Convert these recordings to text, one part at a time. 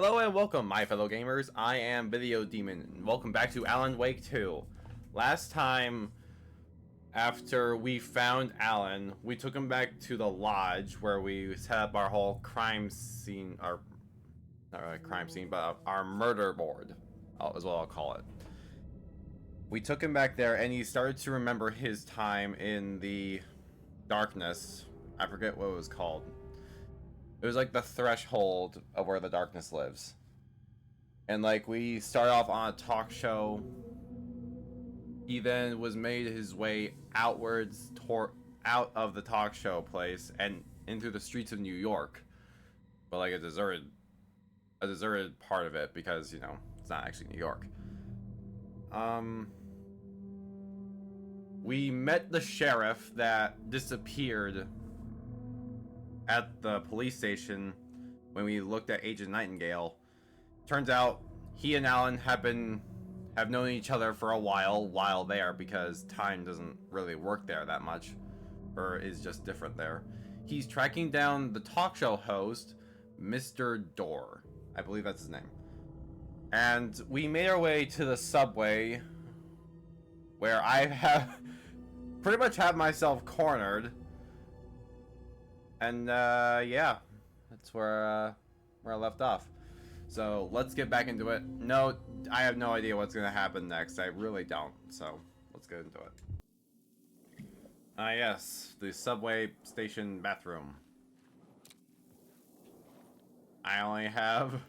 Hello and welcome, my fellow gamers. I am Video Demon, and welcome back to Alan Wake 2. Last time, after we found Alan, we took him back to the lodge where we set up our whole crime scene, not really crime scene, but our murder board, is what I'll call it. We took him back there and he started to remember his time in the darkness. I forget what it was called. It was like the threshold of where the darkness lives. And like we start off on a talk show. He then was made his way outwards out of the talk show place and into the streets of New York. But like a deserted part of it because, you know, it's not actually New York. We met the sheriff that disappeared at the police station when we looked at Agent Nightingale. Turns out he and Alan have known each other for a while there, because time doesn't really work there that much, or is just different there. He's tracking down the talk show host, Mr. Dorr. I believe that's his name. And we made our way to the subway, where I have pretty much have myself cornered. And yeah, that's where I left off. So let's get back into it. No, I have no idea what's gonna happen next. I really don't. So let's get into it. Yes, the subway station bathroom. I only have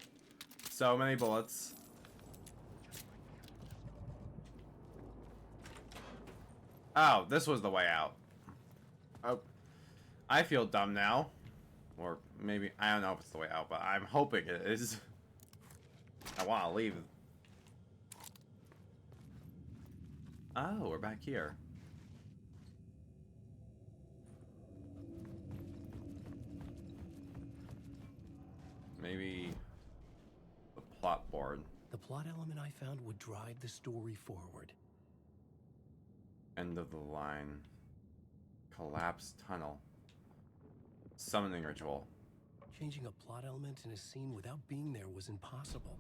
so many bullets. Oh, this was the way out. Oh. I feel dumb now. Or maybe, I don't know if it's the way out, but I'm hoping it is. I want to leave. Oh, we're back here. Maybe the plot board. The plot element I found would drive the story forward. End of the line. Collapsed tunnel. Summoning ritual. Changing a plot element in a scene without being there was impossible.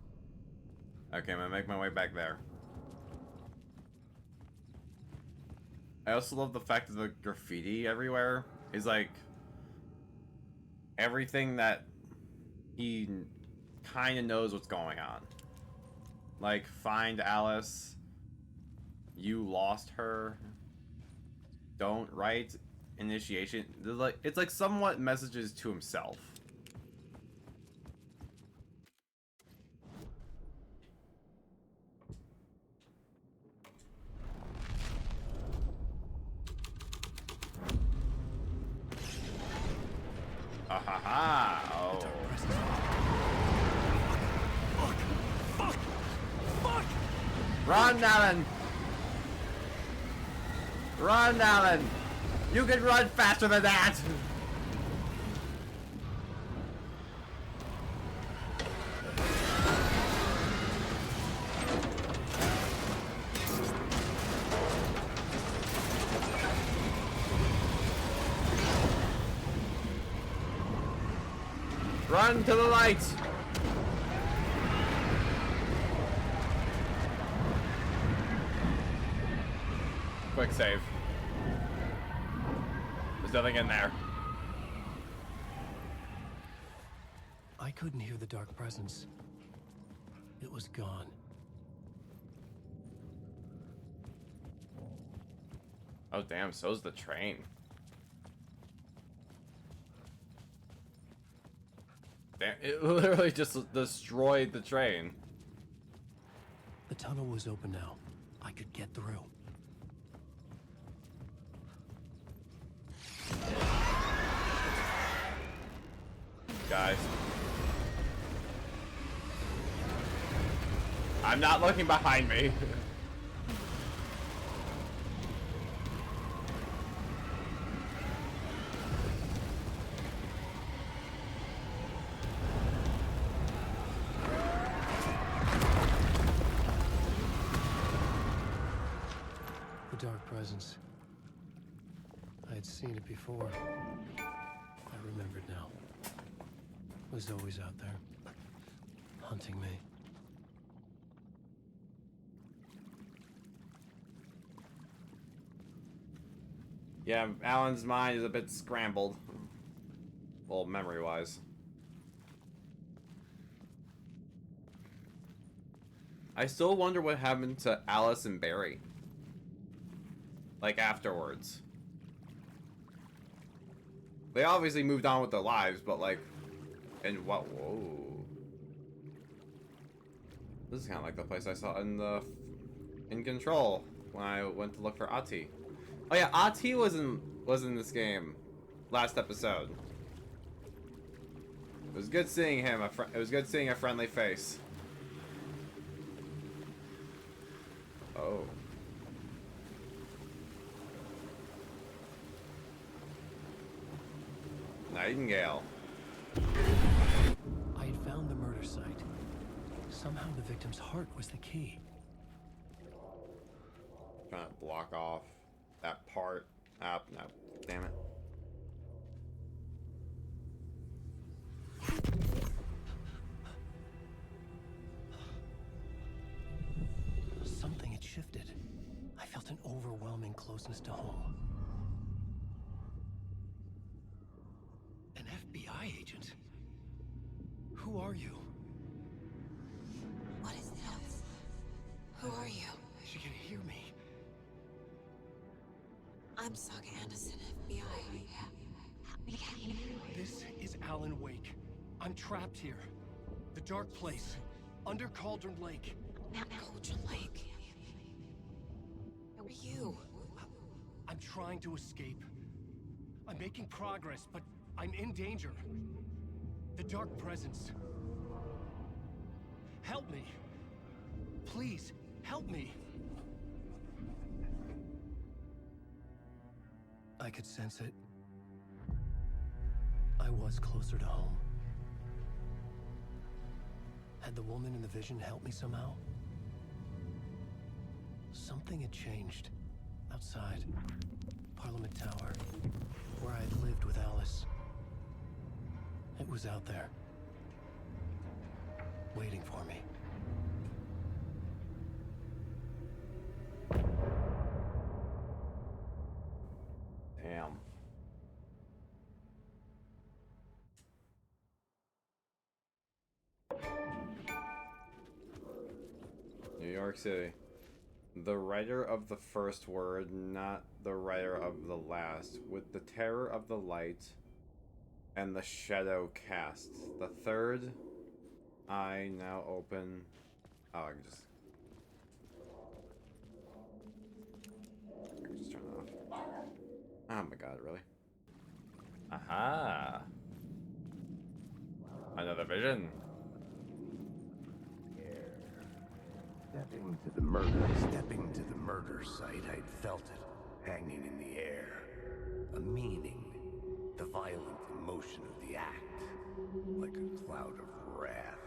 Okay, I'm gonna make my way back there. I also love the fact that the graffiti everywhere is like everything that he kind of knows what's going on. Like, find Alice. You lost her. Don't write initiation. It's like somewhat messages to himself. Oh. Fuck! Run, Alan! Run, Alan! You can run faster than that! Run to the lights! Quick save. There's nothing in there. I couldn't hear the dark presence. It was gone. Oh damn, so's the train. Damn, it literally just destroyed the train. The tunnel was open now. I could get through. Guys. I'm not looking behind me. The dark presence. I had seen it before. I remembered now. It was always out there. hunting me. Yeah, Alan's mind is a bit scrambled. Well, memory-wise. I still wonder what happened to Alice and Barry. Like, afterwards. They obviously moved on with their lives, but like... And what? Whoa. This is kind of like the place I saw in the... In Control. When I went to look for Ati. Oh yeah, Ati was in this game. Last episode. It was good seeing him. It was good seeing a friendly face. Oh. Nightingale. I had found the murder site. Somehow the victim's heart was the key. Trying to block off that part. Ah, no. Damn it. Something had shifted. I felt an overwhelming closeness to home. An FBI agent? Who are you? What is this? Who are you? She can hear me. I'm Saga Anderson, FBI. This is Alan Wake. I'm trapped here. The dark place. Under Cauldron Lake. Cauldron Lake. Who are you? I'm trying to escape. I'm making progress, but I'm in danger. The dark presence. Help me. Please, help me. I could sense it. I was closer to home. Had the woman in the vision helped me somehow? Something had changed. Outside. Parliament Tower. Where I had lived with Alice. It was out there. Waiting for me. Damn. New York City. The writer of the first word, not the writer of the last, with the terror of the light and the shadow cast. The third eye now open. Oh, I can just turn it off. Oh my god, really? Aha! Another vision. Stepping to the murder site, I'd felt it, hanging in the air. A meaning, the violent emotion of the act, like a cloud of wrath.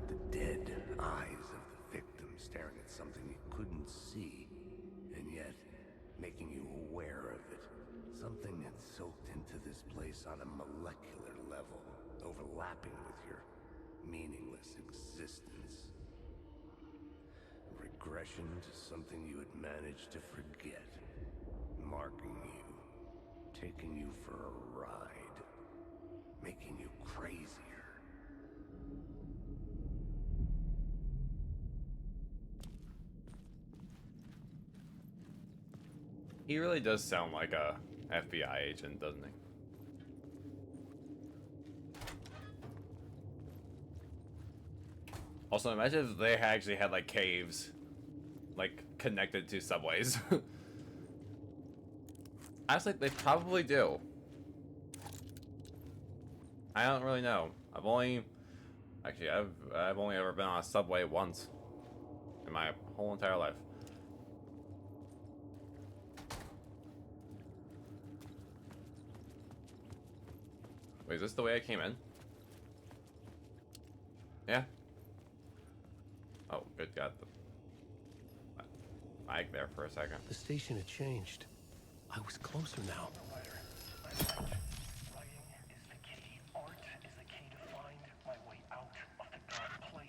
The dead eyes of the victim staring at something you couldn't see, and yet making you aware of it. Something had soaked into this place on a molecular level, overlapping with your meaningless existence. Regression to something you had managed to forget. Marking you. Taking you for a ride. Making you crazier. He really does sound like a FBI agent, doesn't he? Also, imagine if they actually had like caves, like connected to subways. Honestly, they probably do. I don't really know. I've only ever been on a subway once in my whole entire life. Wait, is this the way I came in? Yeah. Oh, good God. The lag there for a second. The station had changed. I was closer now. Writing is the key. Art is the key to find my way out of the dark place.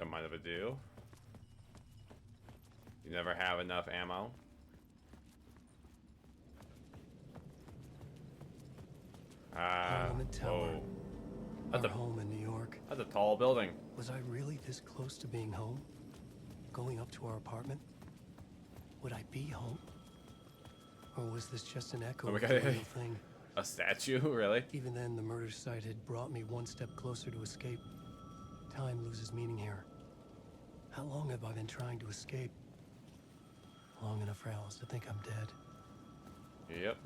Don't mind if I do. You never have enough ammo. Parliament Tower. Whoa. Our That's a, home in New York. that's a tall building. Was I really this close to being home? Going up to our apartment? Would I be home? Or was this just an echo of the real thing? A statue, really? Even then, the murder site had brought me one step closer to escape. Time loses meaning here. How long have I been trying to escape? Long enough for Alice to think I'm dead. Yep.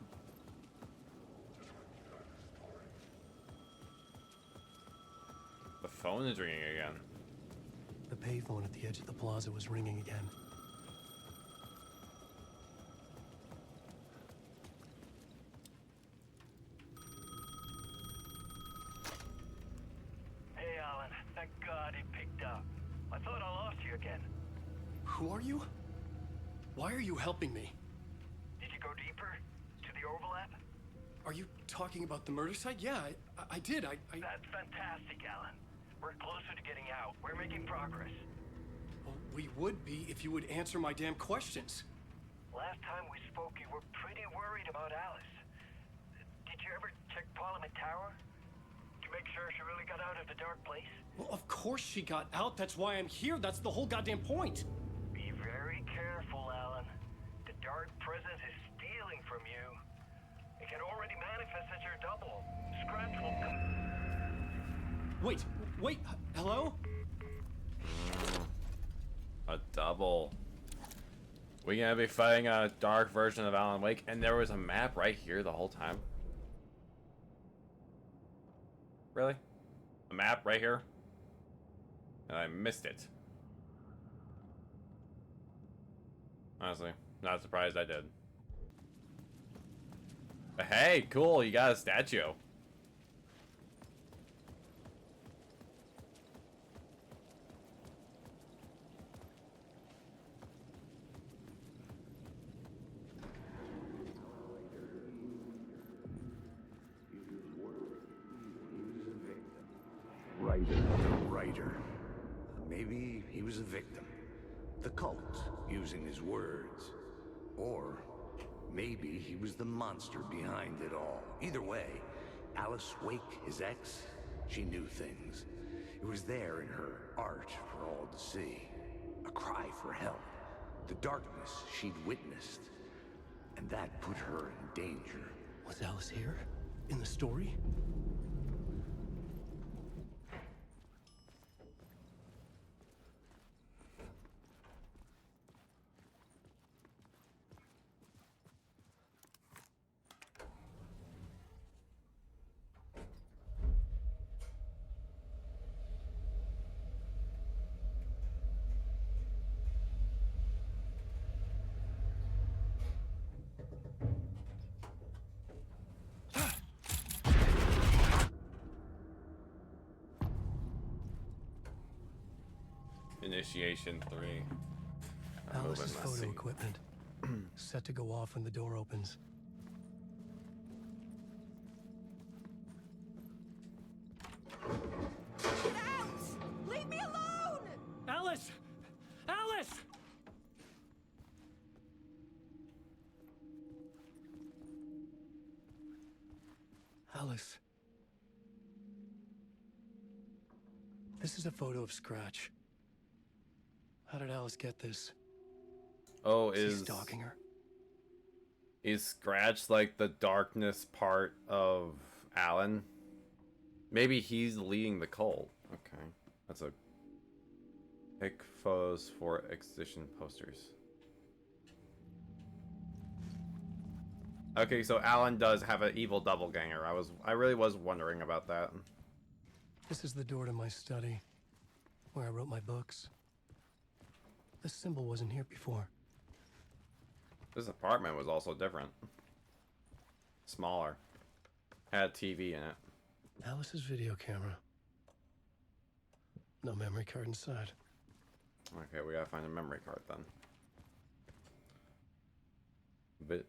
The phone is ringing again. The payphone at the edge of the plaza was ringing again. Hey, Alan. Thank God he picked up. I thought I lost you again. Who are you? Why are you helping me? Did you go deeper? To the overlap? Are you talking about the murder site? Yeah, I did. That's fantastic, Alan. We're closer to getting out. We're making progress. Well, we would be if you would answer my damn questions. Last time we spoke, you were pretty worried about Alice. Did you ever check Parliament Tower? To make sure she really got out of the dark place? Well, of course she got out. That's why I'm here. That's the whole goddamn point. Be very careful, Alan. The dark presence is stealing from you. It can already manifest as your double. Scratch will come. Wait, hello? A double. We're gonna be fighting a dark version of Alan Wake, and there was a map right here the whole time. Really? A map right here? And I missed it. Honestly, not surprised I did. But hey, cool, you got a statue. Writer. Maybe he was a victim. The cult, using his words. Or maybe he was the monster behind it all. Either way, Alice Wake, his ex, she knew things. It was there in her art for all to see. A cry for help. The darkness she'd witnessed. And that put her in danger. Was Alice here? In the story? Initiation 3. Alice's photo equipment. Set to go off when the door opens. Get out! Leave me alone! Alice! Alice! Alice. This is a photo of Scratch. How did Alice get this? Oh, Is he is stalking her? Is Scratch like the darkness part of Alan? Maybe he's leading the cult. Okay. That's a pick photos for exhibition posters. Okay, so Alan does have an evil doppelganger. I really was wondering about that. This is the door to my study, where I wrote my books. This symbol wasn't here before. This apartment was also different. Smaller. Had a TV in it. Alice's video camera. No memory card inside. Okay, we gotta find a memory card then.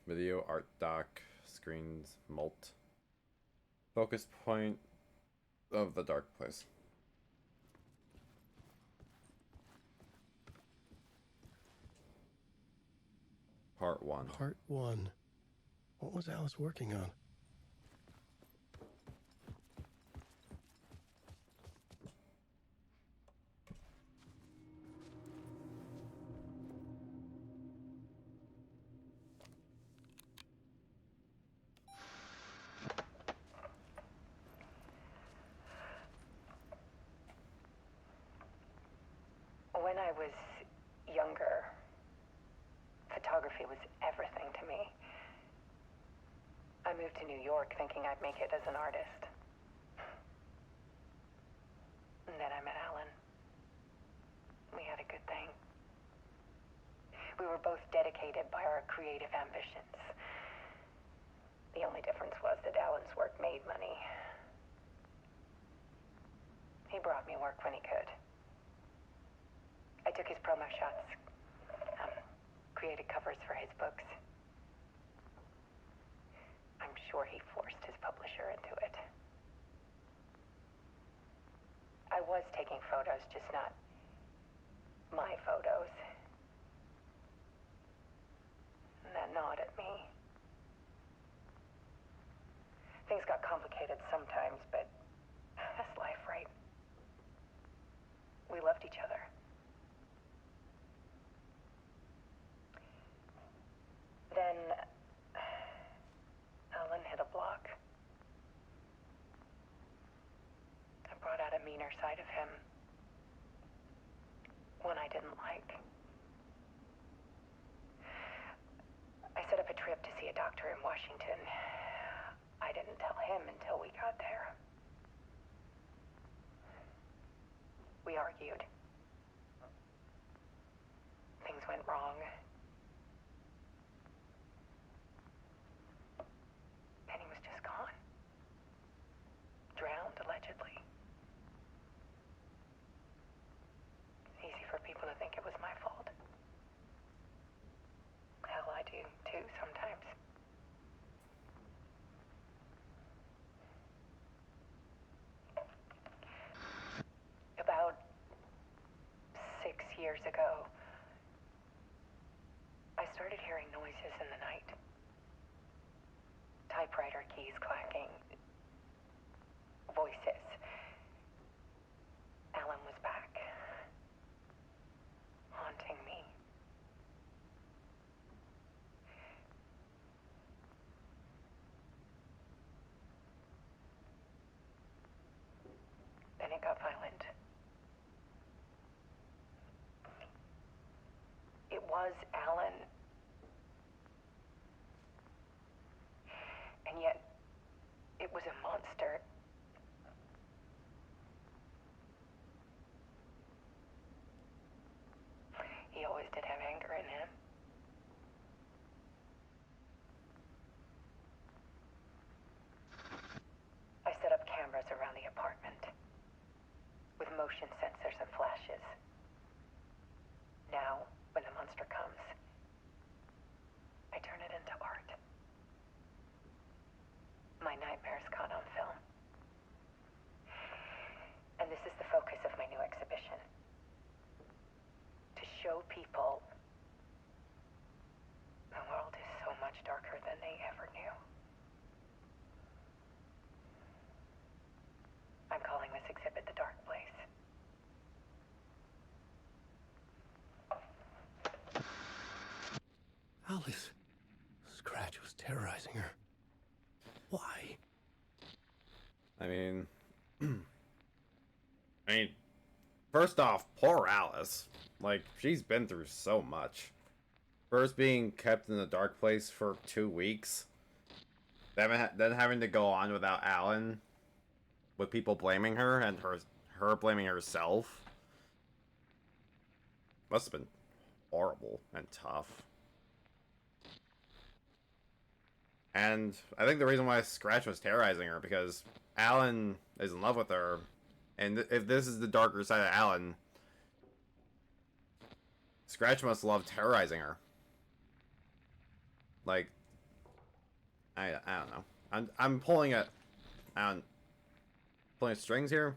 Video, art doc, screens, mult. Focus point of the dark place. Part 1. Part 1. What was Alice working on? When I was younger, photography was everything to me. I moved to New York thinking I'd make it as an artist. And then I met Alan. We had a good thing. We were both dedicated by our creative ambitions. The only difference was that Alan's work made money. He brought me work when he could. I took his promo shots, created covers for his books. I'm sure he forced his publisher into it. I was taking photos, just not my photos. And that gnawed at me. Things got complicated sometimes, but that's life, right? We loved each other. Then Alan hit a block. I brought out a meaner side of him. One I didn't like. I set up a trip to see a doctor in Washington. I didn't tell him until we got there. We argued. Things went wrong. And he was just gone. Drowned, allegedly. It's easy for people to think it was my fault. Hell, I do, too, sometimes. About 6 years ago, I started hearing noises in the night. Typewriter keys clacking. Voices. Alan was back. Haunting me. Then it got violent. It was Alan. And yet, it was a monster. He always did have anger in him. I set up cameras around the apartment with motion sensors and flashes. Now, when the monster comes, I turn it into art. My nightmares caught on film. And this is the focus of my new exhibition. To show people the world is so much darker than they ever knew. I'm calling this exhibit The Dark Place. Alice. Scratch was terrorizing her. Why? I mean, first off, poor Alice. Like, she's been through so much. First being kept in the dark place for 2 weeks. Then having to go on without Alan. With people blaming her and her blaming herself. Must have been horrible and tough. And I think the reason why Scratch was terrorizing her, because Alan is in love with her, and if this is the darker side of Alan, Scratch must love terrorizing her. Like, I don't know. I'm pulling at pulling at strings here,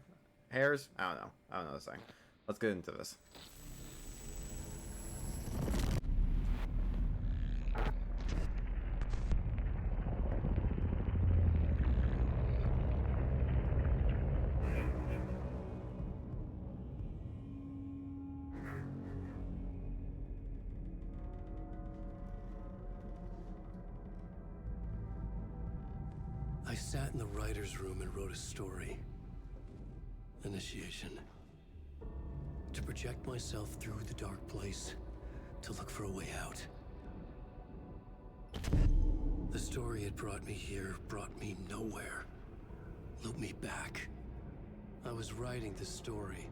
hairs. I don't know this thing. Let's get into this. I sat in the writer's room and wrote a story. Initiation. To project myself through the dark place, to look for a way out. The story had brought me here, brought me nowhere. Looped me back. I was writing the story.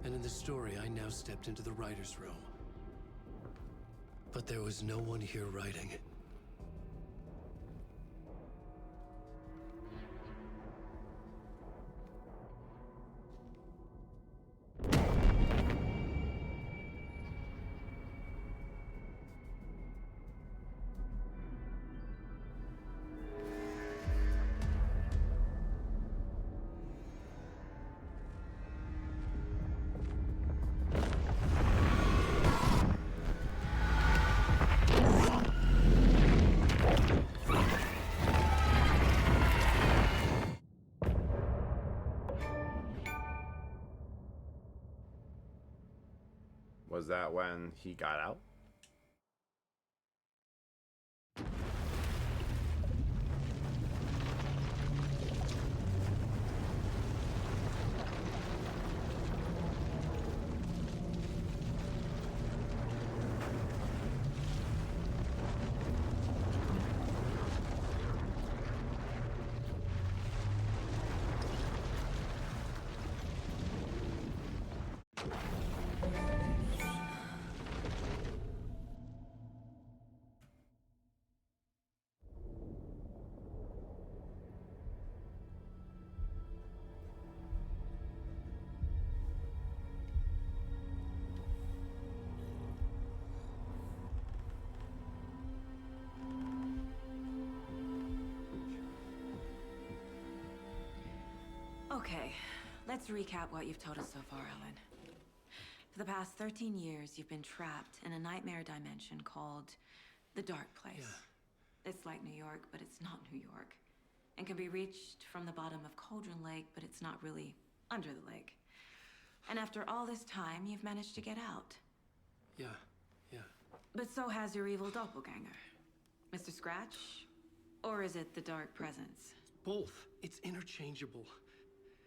And in the story, I now stepped into the writer's room. But there was no one here writing it. Was that when he got out? Okay, let's recap what you've told us so far, Alan. For the past 13 years, you've been trapped in a nightmare dimension called the Dark Place. Yeah. It's like New York, but it's not New York. And can be reached from the bottom of Cauldron Lake, but it's not really under the lake. And after all this time, you've managed to get out. Yeah. But so has your evil doppelganger. Mr. Scratch? Or is it the Dark Presence? Both. It's interchangeable.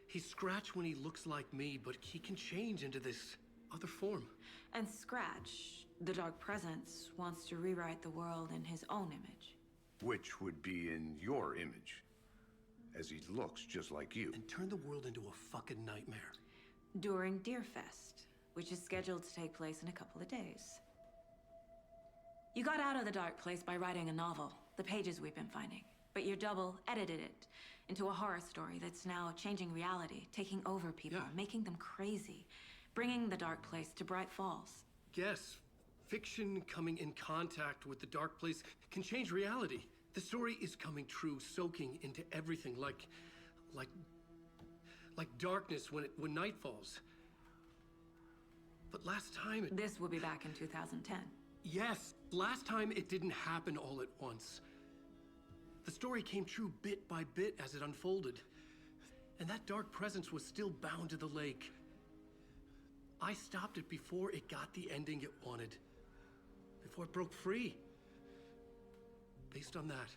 He's Scratch when he looks like me, but he can change into this other form. And Scratch, the Dark Presence, wants to rewrite the world in his own image. Which would be in your image, as he looks just like you. And turn the world into a fucking nightmare. During Deerfest, which is scheduled to take place in a couple of days. You got out of the Dark Place by writing a novel, the pages we've been finding. But your double edited it into a horror story that's now changing reality, taking over people, making them crazy, bringing the Dark Place to Bright Falls. Yes, fiction coming in contact with the Dark Place can change reality. The story is coming true, soaking into everything, like darkness when night falls. But last time This will be back in 2010. Yes, last time it didn't happen all at once. The story came true bit by bit as it unfolded. And that dark presence was still bound to the lake. I stopped it before it got the ending it wanted. Before it broke free. Based on that,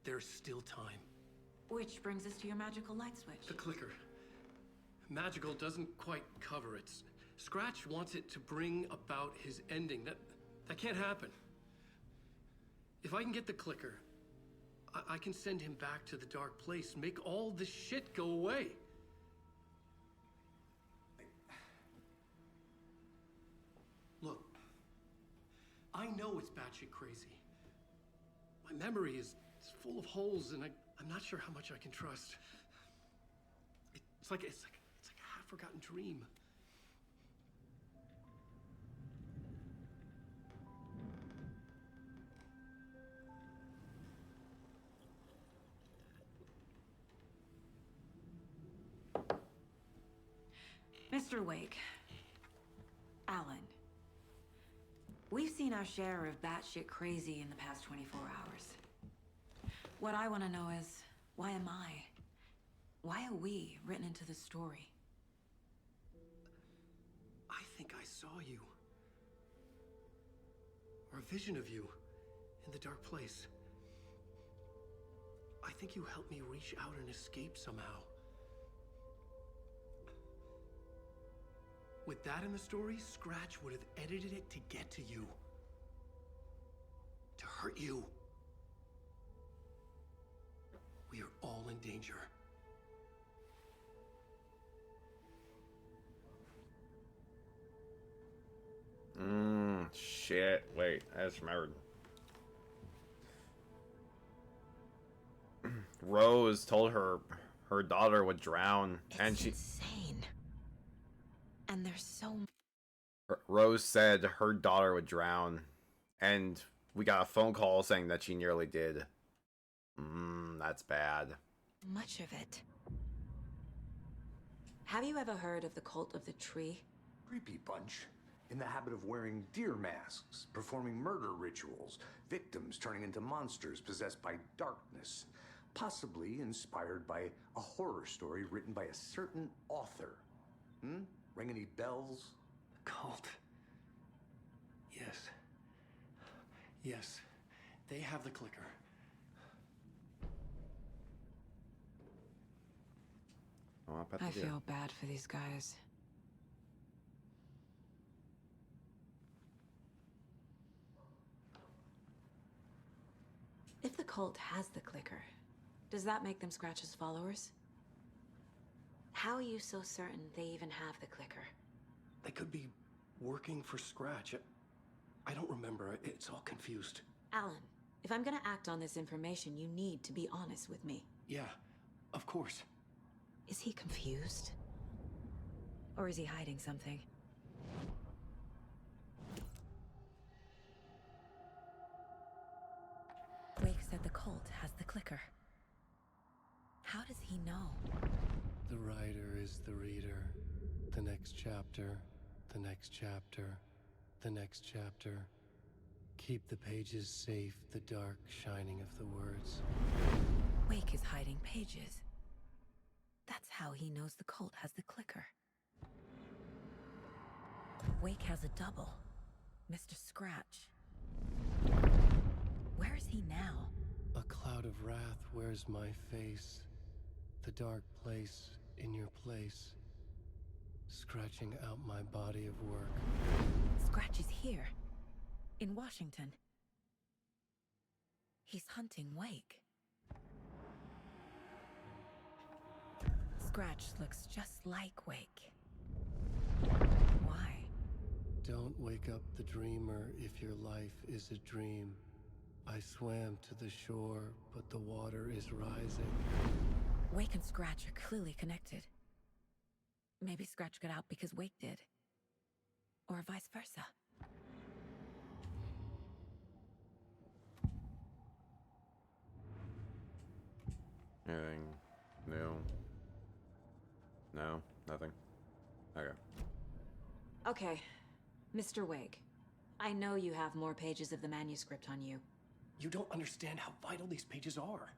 there's still time. Which brings us to your magical light switch. The clicker. Magical doesn't quite cover it. Scratch wants it to bring about his ending. That can't happen. If I can get the clicker, I can send him back to the Dark Place, make all this shit go away. Look, I know it's batshit crazy. My memory is full of holes, and I'm not sure how much I can trust. It's like a half-forgotten dream. Mr. Wake, Alan, we've seen our share of batshit crazy in the past 24 hours. What I want to know is, why am I? Why are we written into the story? I think I saw you. Or a vision of you in the Dark Place. I think you helped me reach out and escape somehow. With that in the story, Scratch would have edited it to get to you. To hurt you. We are all in danger. Shit. Wait, I just remembered. Rose told her daughter would drown, and she... insane. And there's so... Rose said her daughter would drown, and we got a phone call saying that she nearly did. That's bad. much of it. Have you ever heard of the Cult of the Tree? Creepy bunch. In the habit of wearing deer masks, performing murder rituals, victims turning into monsters possessed by darkness, possibly inspired by a horror story written by a certain author. Ring any bells? Cult. Yes. Yes. They have the clicker. I feel bad for these guys. If the cult has the clicker, does that make them Scratch's followers? How are you so certain they even have the clicker? They could be working for Scratch. I don't remember. It's all confused. Alan, if I'm gonna act on this information, you need to be honest with me. Yeah, of course. Is he confused? Or is he hiding something? Wake said the cult has the clicker. How does he know? The writer is the reader. The next chapter, the next chapter, the next chapter. Keep the pages safe, the dark shining of the words. Wake is hiding pages. That's how he knows the cult has the clicker. Wake has a double. Mr. Scratch. Where is he now? A cloud of wrath wears my face. The dark place in your place. Scratching out my body of work. Scratch is here. In Washington. He's hunting Wake. Scratch looks just like Wake. Why? Don't wake up the dreamer if your life is a dream. I swam to the shore, but the water is rising. Wake and Scratch are clearly connected. Maybe Scratch got out because Wake did. Or vice versa. Anything new? No? Nothing? Okay. Okay, Mr. Wake. I know you have more pages of the manuscript on you. You don't understand how vital these pages are.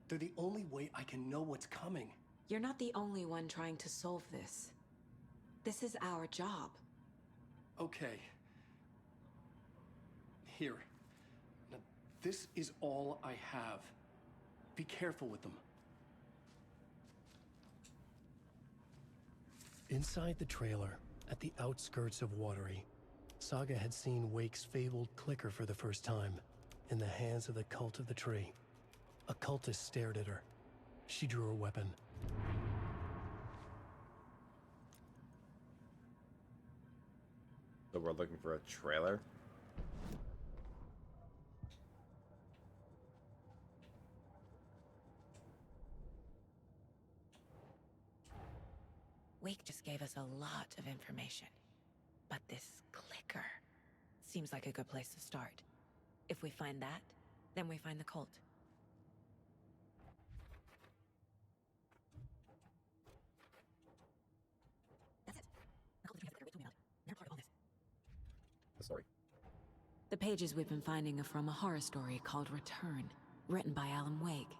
They're the only way I can know what's coming. You're not the only one trying to solve this. This is our job. Okay. Here. Now, this is all I have. Be careful with them. Inside the trailer, at the outskirts of Watery, Saga had seen Wake's fabled clicker for the first time, in the hands of the Cult of the Tree. A cultist stared at her. She drew her weapon. So we're looking for a trailer? Wake just gave us a lot of information. But this clicker seems like a good place to start. If we find that, then we find the cult. That's it. The cult is together. They're part of all this. The story. The pages we've been finding are from a horror story called Return, written by Alan Wake.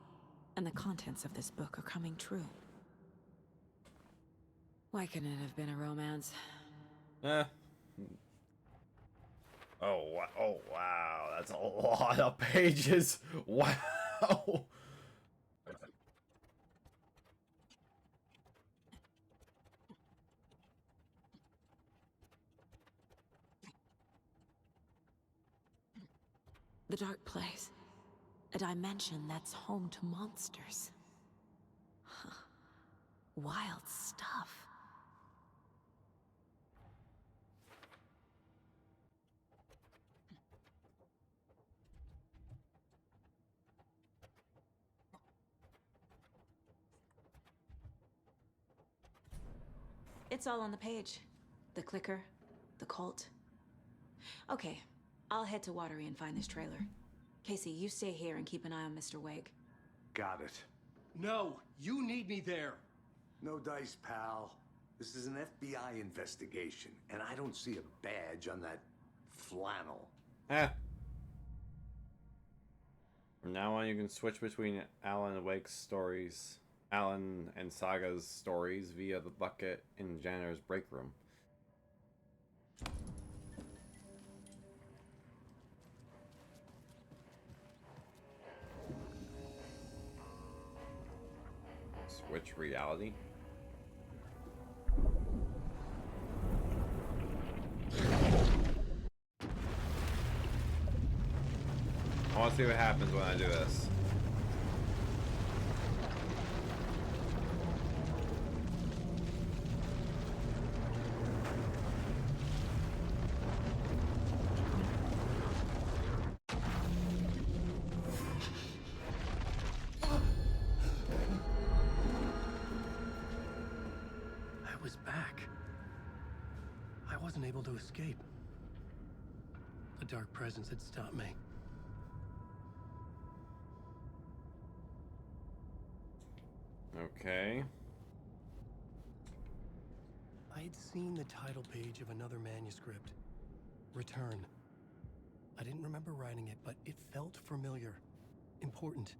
And the contents of this book are coming true. Why couldn't it have been a romance? Oh, wow, that's a lot of pages. Wow. The dark place. A dimension that's home to monsters. Huh. Wild stuff. It's all on the page. The clicker, the cult. Okay, I'll head to Watery and find this trailer. Casey, you stay here and keep an eye on Mr. Wake. Got it. No, you need me there. No dice, pal. This is an FBI investigation, and I don't see a badge on that flannel. From now on, you can switch between Alan Wake's stories, Alan and Saga's stories via the bucket in Janitor's break room. Switch reality. I want to see what happens when I do this. I was back. I wasn't able to escape. A dark presence had stopped me. Okay. I had seen the title page of another manuscript. Return. I didn't remember writing it, but it felt familiar. Important.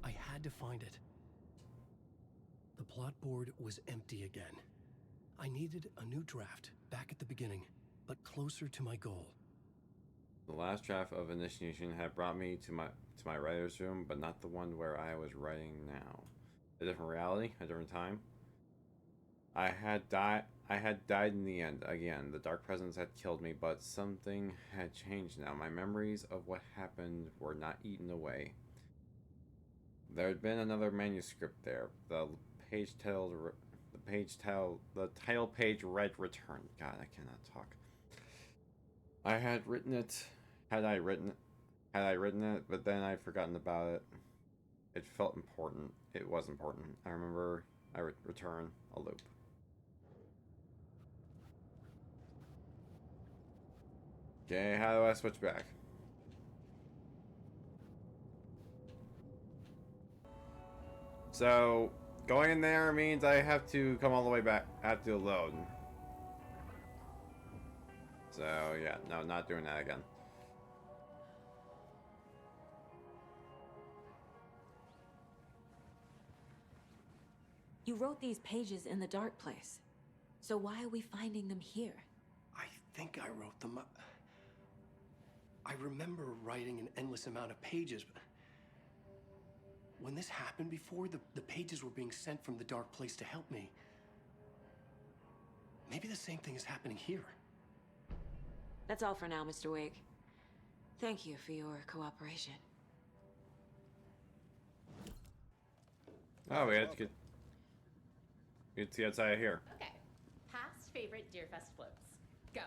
I had to find it. The plot board was empty again. I needed a new draft, back at the beginning, but closer to my goal. The last draft of Initiation had brought me to my writer's room, but not the one where I was writing now. A different reality, a different time. I had died in the end. Again, the dark presence had killed me, but something had changed now. My memories of what happened were not eaten away. There had been another manuscript there. The title page read "Return." God, I cannot talk. I had written it. Had I written it, but then I'd forgotten about it. It felt important. It was important. I remember I return a loop. Okay, how do I switch back? So, going in there means I have to come all the way back. I have to load. So, yeah, no, not doing that again. You wrote these pages in the dark place. So why are we finding them here? I think I wrote them. I remember writing an endless amount of pages, but when this happened before, the pages were being sent from the dark place to help me. Maybe the same thing is happening here. That's all for now, Mr. Wake. Thank you for your cooperation. Oh, we had to get see outside of here. Okay. Past favorite Deerfest floats. Go.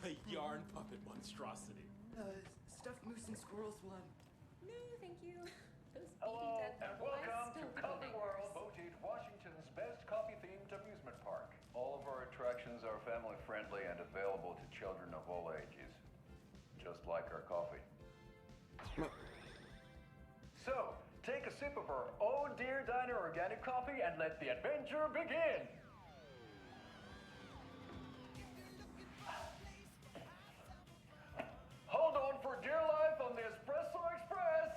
The yarn puppet monstrosity. Stuffed moose and squirrels one. No, thank you. Those Hello, beady dead and butterflies welcome to still give me Coffee World, nightmares. voted Washington's best coffee-themed amusement park. All of our attractions are family-friendly and available to children of all ages. Just like our coffee. So, take a sip of our Oh Dear Diner organic coffee and let the adventure begin! Hold on for dear life on the Espresso Express!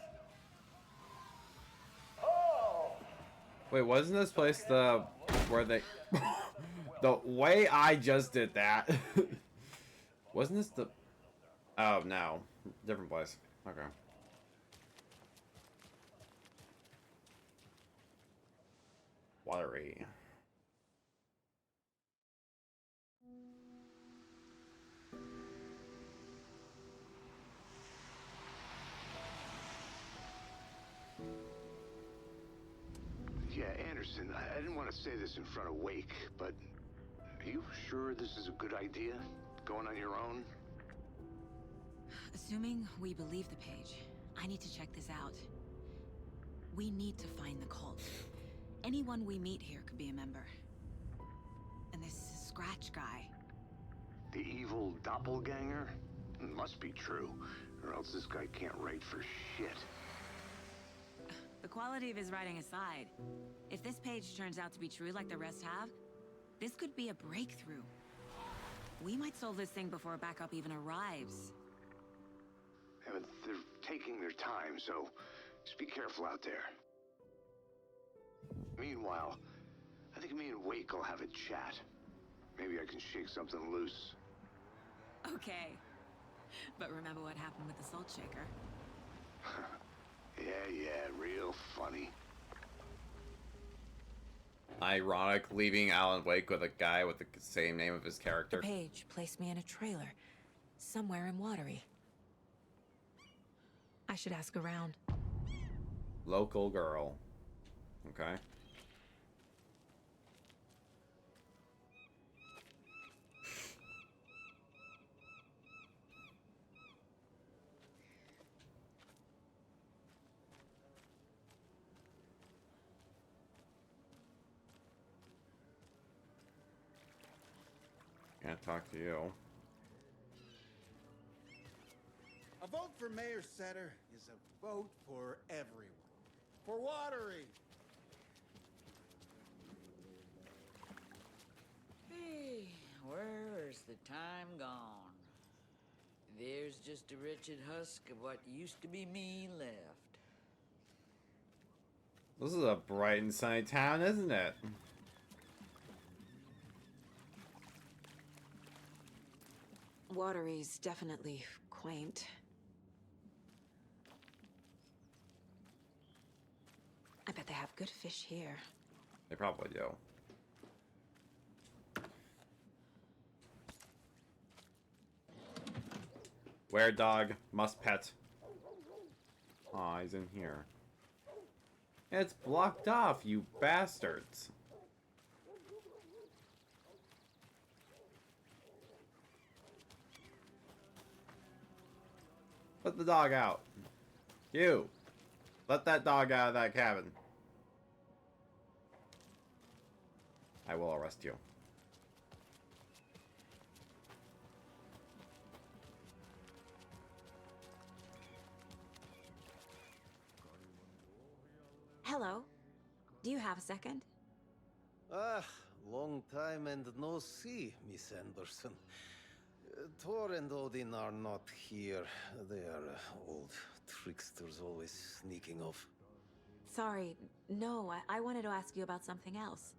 Oh! Wait, wasn't this place the where they the way I just did that? Wasn't this the Oh no. Different place. Okay. Watery. Anderson, I didn't want to say this in front of Wake, but are you sure this is a good idea? Going on your own? Assuming we believe the page, I need to check this out. We need to find the cult. Anyone we meet here could be a member. And this Scratch guy. The evil doppelganger? Must be true, or else this guy can't write for shit. The quality of his writing aside, if this page turns out to be true like the rest have, this could be a breakthrough. We might solve this thing before backup even arrives. Yeah, but they're taking their time, so just be careful out there. Meanwhile, I think me and Wake will have a chat. Maybe I can shake something loose. Okay. But remember what happened with the Salt Shaker? Yeah, real funny. Ironic leaving Alan Wake with a guy with the same name of his character. The page placed me in a trailer, somewhere in Watery. I should ask around. Local girl. Okay. Can't talk to you. A vote for Mayor Setter is a vote for everyone. For Watery. Hey, where's the time gone? There's just a wretched husk of what used to be me left. This is a bright and sunny town, isn't it? Watery's definitely quaint. I bet they have good fish here. They probably do. Where dog must pet. Aw, he's in here. It's blocked off, you bastards. Let the dog out. You. Let that dog out of that cabin. I will arrest you. Hello. Do you have a second? Ah, long time and no see, Miss Anderson. Thor and Odin are not here. They are old tricksters always sneaking off. Sorry. No, I wanted to ask you about something else.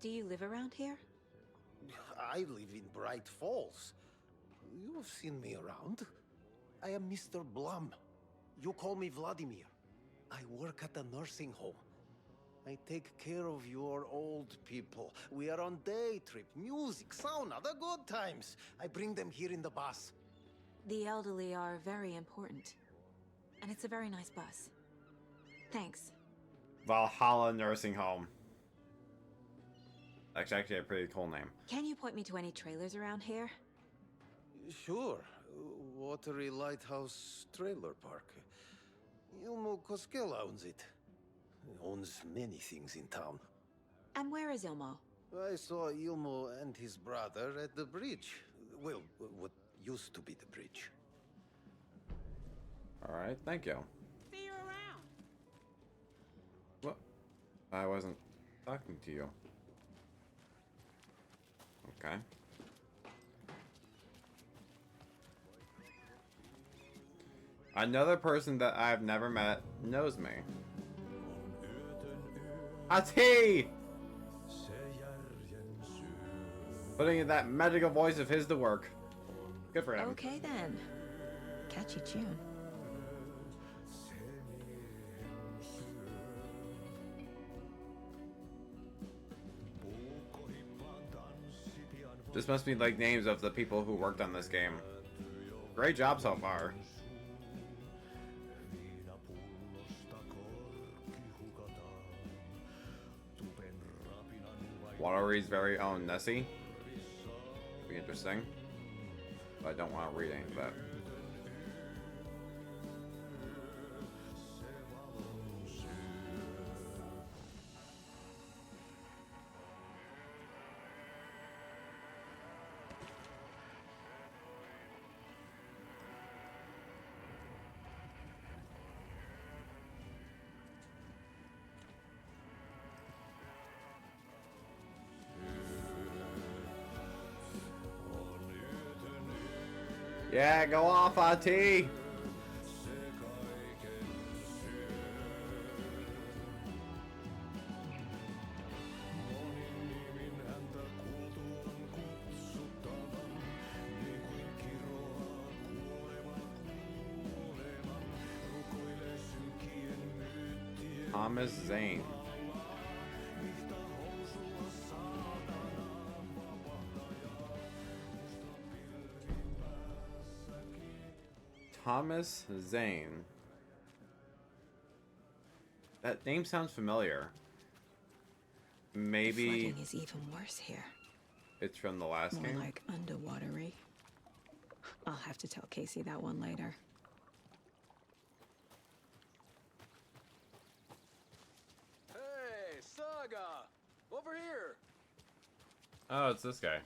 Do you live around here? I live in Bright Falls. You have seen me around. I am Mr. Blum. You call me Vladimir. I work at a nursing home. I take care of your old people. We are on day trip, music, sauna, the good times. I bring them here in the bus. The elderly are very important. And it's a very nice bus. Thanks. Valhalla Nursing Home. That's actually a pretty cool name. Can you point me to any trailers around here? Sure. Watery Lighthouse Trailer Park. Ilmo Koskela owns it. He owns many things in town. And where is Ilmo? I saw Ilmo and his brother at the bridge. Well, what used to be the bridge. Alright, thank you. See you around. What? I wasn't talking to you. Okay. Another person that I've never met knows me. Ati! Putting in that magical voice of his to work. Good for him. Okay then. Catchy tune. This must be like names of the people who worked on this game. Great job so far. Watery's very own Nessie. Be interesting. But I don't want to read any of that. Yeah, go off, RT! Thomas Zane. Thomas Zane. That name sounds familiar. Maybe The flooding is even worse here. it's from the last More game. like underwatery. I'll have to tell Casey that one later. Hey, Saga! Over here! Oh, it's this guy.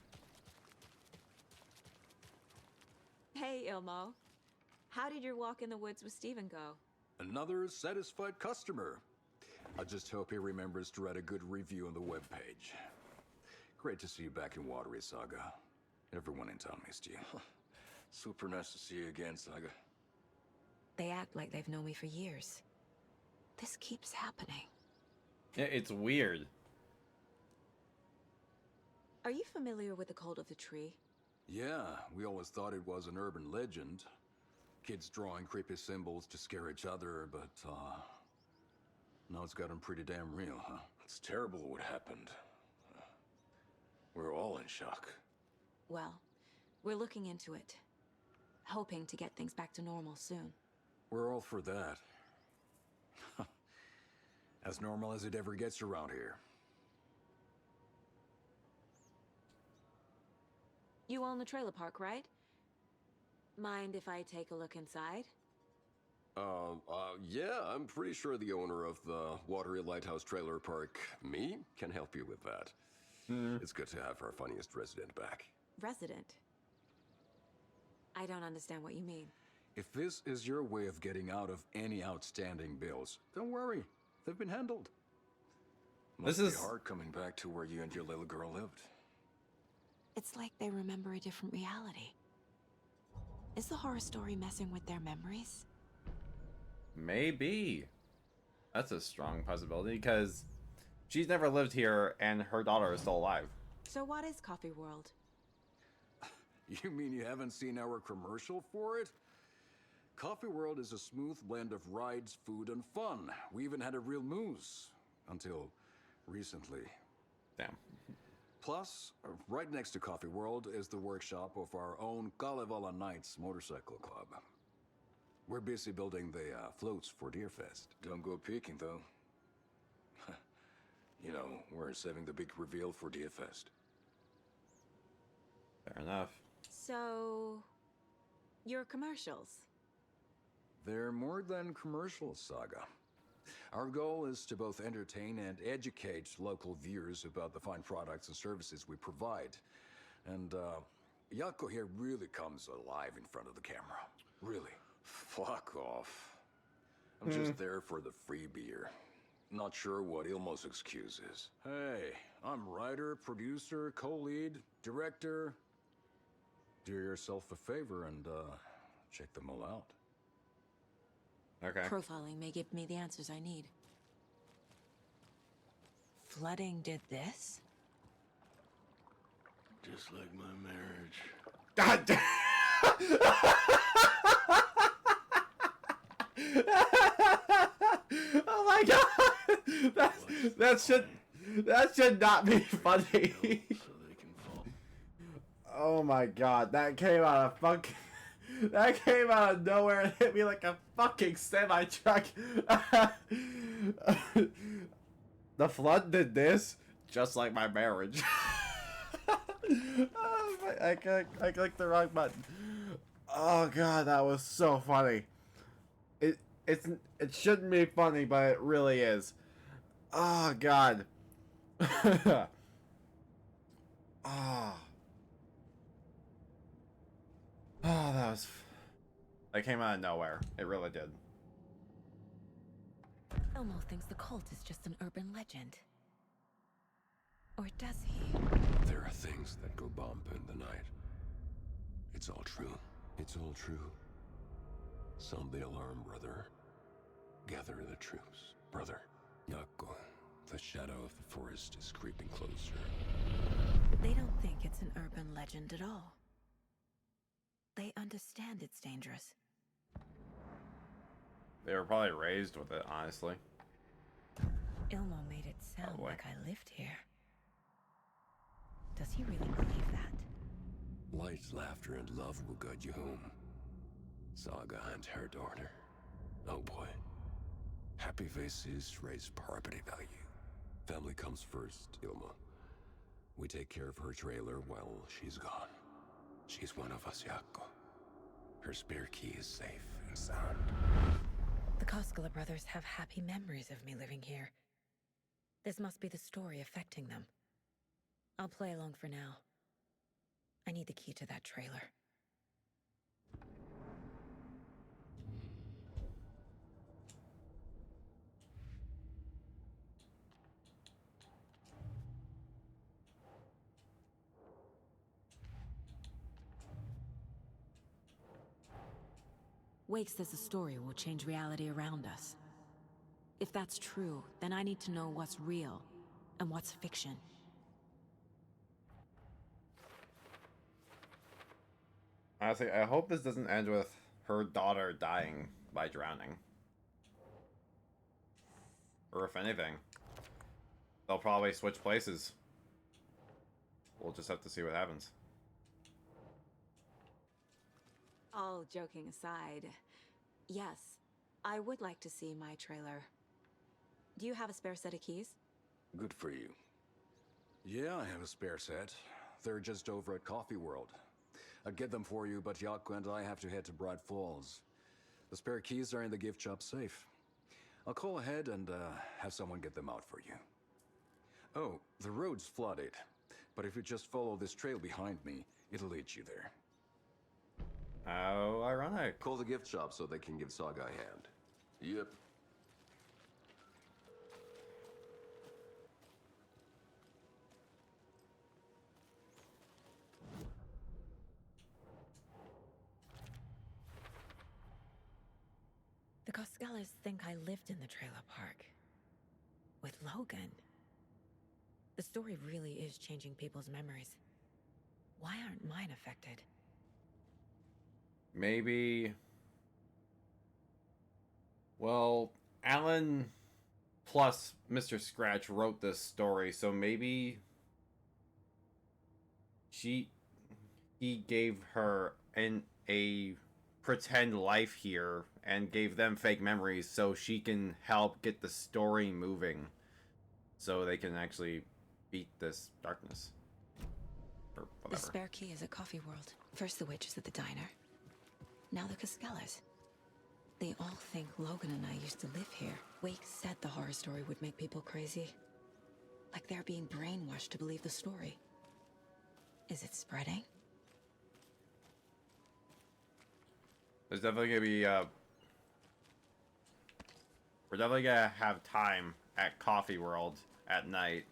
Hey, Ilmo. How did your walk in the woods with Steven go? Another satisfied customer. I just hope he remembers to write a good review on the webpage. Great to see you back in Watery, Saga. Everyone in town missed you. Super nice to see you again, Saga. They act like they've known me for years. This keeps happening. Yeah, it's weird. Are you familiar with the Cult of the Tree? Yeah, we always thought it was an urban legend. Kids drawing creepy symbols to scare each other, but, now it's gotten pretty damn real, huh? It's terrible what happened. We're all in shock. Well, we're looking into it. Hoping to get things back to normal soon. We're all for that. As normal as it ever gets around here. You own the trailer park, right? Mind if I take a look inside? Yeah, I'm pretty sure the owner of the Watery Lighthouse Trailer Park, me, can help you with that. It's good to have our funniest resident back. Resident? I don't understand what you mean. If this is your way of getting out of any outstanding bills, don't worry. They've been handled. Must This is be hard coming back to where you and your little girl lived. It's like they remember a different reality. Is the horror story messing with their memories? Maybe. That's a strong possibility because she's never lived here and her daughter is still alive. So what is Coffee World? You mean you haven't seen our commercial for it? Coffee World is a smooth blend of rides, food, and fun. We even had a real moose. Until recently. Damn. Plus, right next to Coffee World is the workshop of our own Kalevala Knights Motorcycle Club. We're busy building the floats for Deerfest. Don't go peeking, though. You know, we're saving the big reveal for Deerfest. Fair enough. So... your commercials? They're more than commercials, Saga. Our goal is to both entertain and educate local viewers about the fine products and services we provide. And, Yako here really comes alive in front of the camera. Really. Fuck off. I'm just there for the free beer. Not sure what Ilmo's excuse is. Hey, I'm writer, producer, co-lead, director. Do yourself a favor and, check them all out. Okay. Profiling may give me the answers I need. Flooding did this? Just like my marriage. God damn. Oh my god! That should not be funny. Oh my god, that came out of nowhere and hit me like a fucking semi truck. The flood did this? just like my marriage. I clicked the wrong button. Oh god, that was so funny. It shouldn't be funny, but it really is. Oh god. Oh. Oh, that came out of nowhere. It really did. Elmo thinks the cult is just an urban legend. Or does he? There are things that go bump in the night. It's all true. It's all true. Sound the alarm, brother. Gather the troops, brother. Yako, the shadow of the forest is creeping closer. They don't think it's an urban legend at all. They understand it's dangerous. They were probably raised with it, honestly. Ilmo made it sound like I lived here. Does he really believe that? Light, laughter, and love will guide you home. Saga and her daughter. Oh boy. Happy faces raise property value. Family comes first, Ilma. We take care of her trailer while she's gone. She's one of us, Yako. Her spare key is safe and sound. The Koskela brothers have happy memories of me living here. This must be the story affecting them. I'll play along for now. I need the key to that trailer. Wake says the story will change reality around us. If that's true, then I need to know what's real and what's fiction. Honestly, I hope this doesn't end with her daughter dying by drowning. Or if anything, they'll probably switch places. We'll just have to see what happens. All joking aside, yes, I would like to see my trailer. Do you have a spare set of keys? Good for you. Yeah, I have a spare set. They're just over at Coffee World. I'd get them for you, but Yako and I have to head to Bright Falls. The spare keys are in the gift shop safe. I'll call ahead and have someone get them out for you. Oh, the road's flooded, but if you just follow this trail behind me, it'll lead you there. How ironic. Call the gift shop so they can give Saga a hand. Yep. The Koskelas think I lived in the trailer park. With Logan. The story really is changing people's memories. Why aren't mine affected? Maybe... Well, Alan plus Mr. Scratch wrote this story, so maybe... he gave her a pretend life here and gave them fake memories so she can help get the story moving. So they can actually beat this darkness. Or whatever. The spare key is at Coffee World. First the witches at the diner. Now the Koskelas. They all think Logan and I used to live here. Wake said the horror story would make people crazy. Like they're being brainwashed to believe the story. Is it spreading? There's definitely gonna be, we're definitely gonna have time at Coffee World at night.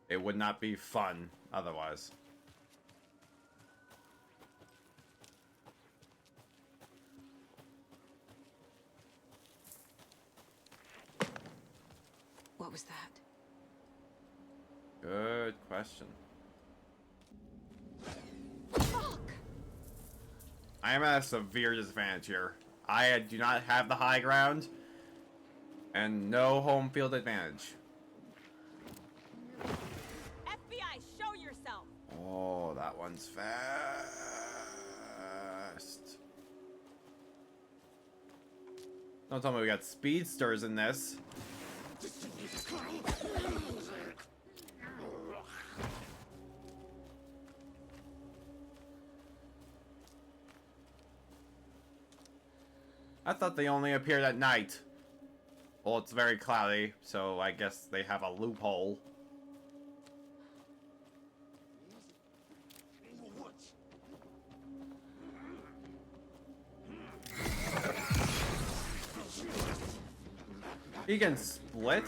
It would not be fun otherwise. What was that? Good question. Fuck! I am at a severe disadvantage here. I do not have the high ground and no home field advantage. FBI, show yourself! Oh, that one's fast. Don't tell me we got speedsters in this. I thought they only appeared at night. Well, it's very cloudy, so I guess they have a loophole. He can split?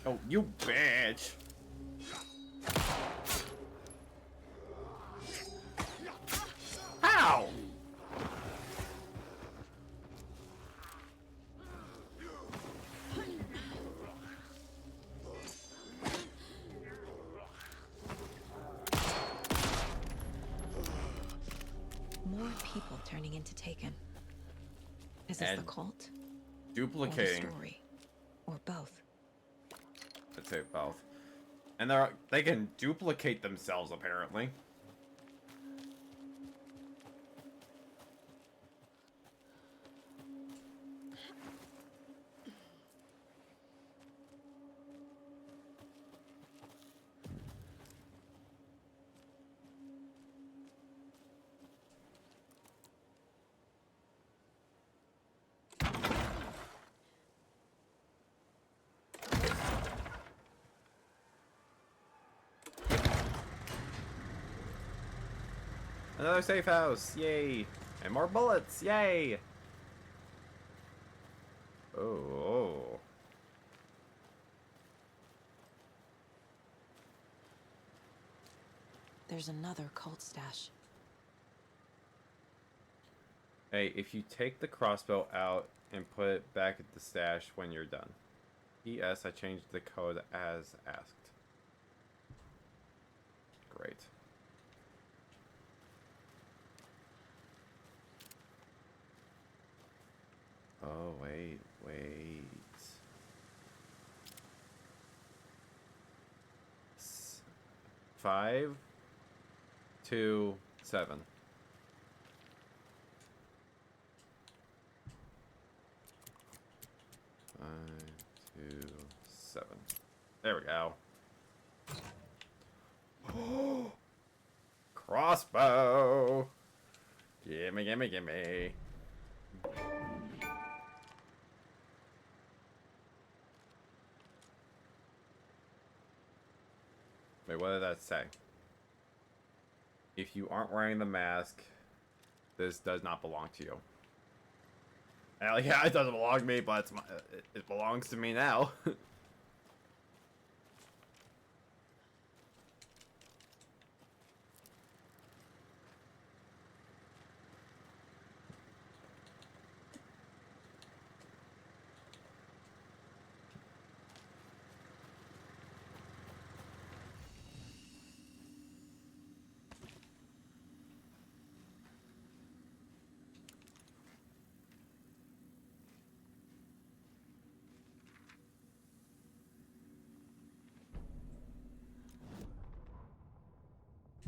Oh, you bitch. How? More people turning into Taken. Is this the cult? Duplicating. Or the story? Or both? I'd say both. And they can duplicate themselves, apparently. Another safe house, yay! And more bullets, yay! Oh. There's another cult stash. Hey, if you take the crossbow out and put it back at the stash when you're done. P.S. I changed the code as asked. Great. Oh, wait. 5, 2, 7. There we go. Crossbow! Gimme, gimme, gimme. Wait, what did that say? If you aren't wearing the mask, this does not belong to you. Yeah, it doesn't belong to me, but it belongs to me now.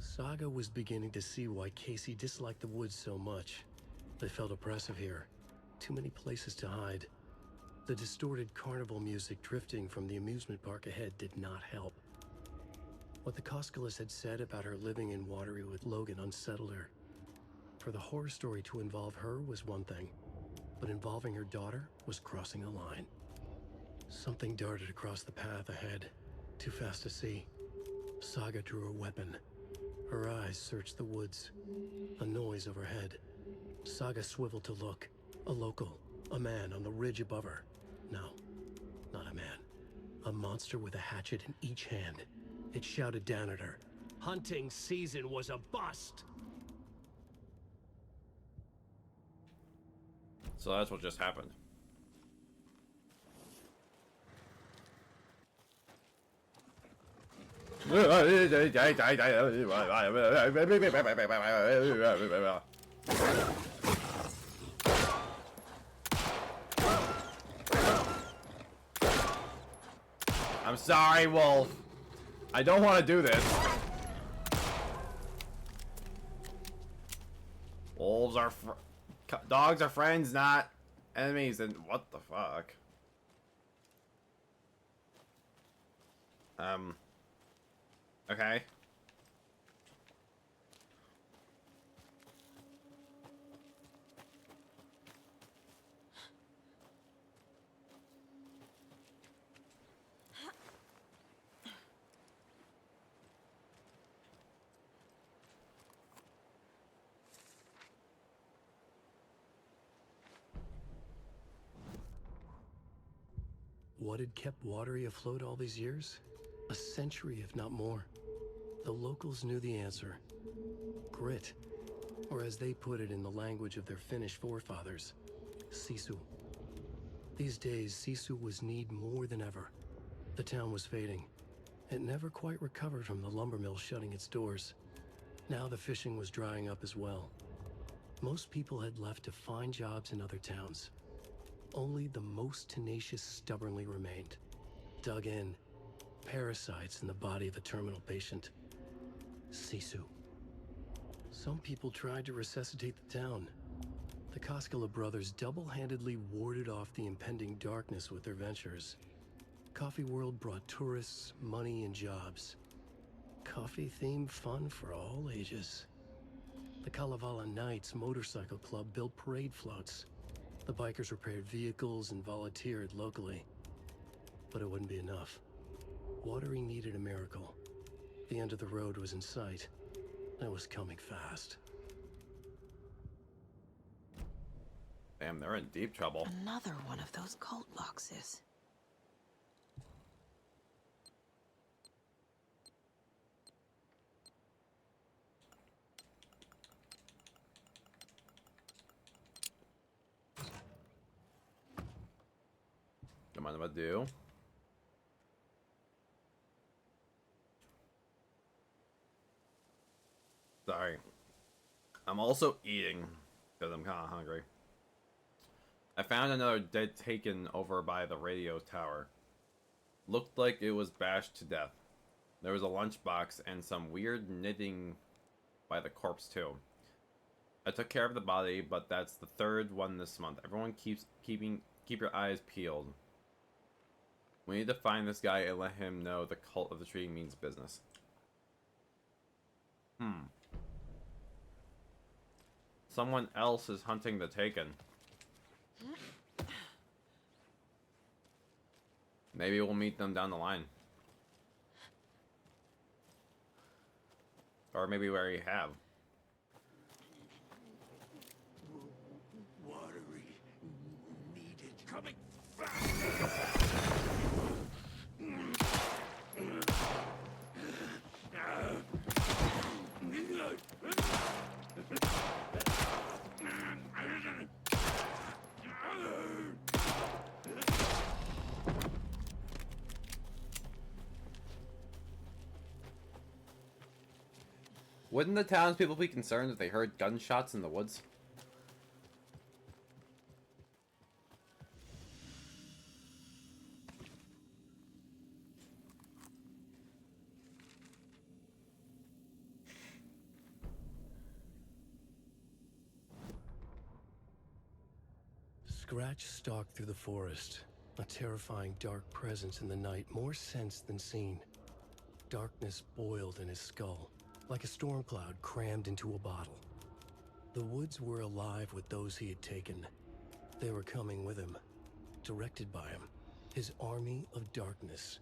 Saga was beginning to see why Casey disliked the woods so much. They felt oppressive here. Too many places to hide. The distorted carnival music drifting from the amusement park ahead did not help. What the Koskalas had said about her living in Watery with Logan unsettled her. For the horror story to involve her was one thing, but involving her daughter was crossing a line. Something darted across the path ahead, too fast to see. Saga drew her weapon. Her eyes searched the woods. A noise overhead. Saga swiveled to look. A local. A man on the ridge above her. No, not a man. A monster with a hatchet in each hand. It shouted down at her. Hunting season was a bust! So that's what just happened. Sorry, Wolf. I don't want to do this. Wolves are dogs are friends, not enemies. And what the fuck? Okay. What had kept Watery afloat all these years? A century, if not more. The locals knew the answer. Grit. Or as they put it in the language of their Finnish forefathers, sisu. These days, sisu was needed more than ever. The town was fading. It never quite recovered from the lumber mill shutting its doors. Now the fishing was drying up as well. Most people had left to find jobs in other towns. Only the most tenacious stubbornly remained. Dug in. Parasites in the body of a terminal patient. Sisu. Some people tried to resuscitate the town. The Koskela brothers double-handedly warded off the impending darkness with their ventures. Coffee World brought tourists, money, and jobs. Coffee-themed fun for all ages. The Kalevala Knights Motorcycle Club built parade floats. The bikers repaired vehicles and volunteered locally. But it wouldn't be enough. Watery needed a miracle. The end of the road was in sight. It was coming fast. Damn, they're in deep trouble. Another one of those cult boxes. Don't mind if I do. Sorry. I'm also eating because I'm kind of hungry. I found another dead taken over by the radio tower. Looked like it was bashed to death. There was a lunchbox and some weird knitting by the corpse too. I took care of the body, but that's the third one this month. Everyone keep your eyes peeled. We need to find this guy and let him know the cult of the tree means business. Someone else is hunting the taken. Maybe we'll meet them down the line. Or maybe we already have. Watery needed coming fast. Wouldn't the townspeople be concerned if they heard gunshots in the woods? Scratch stalked through the forest, a terrifying dark presence in the night, more sensed than seen. Darkness boiled in his skull, like a storm cloud crammed into a bottle. The woods were alive with those he had taken. They were coming with him, directed by him, his army of darkness.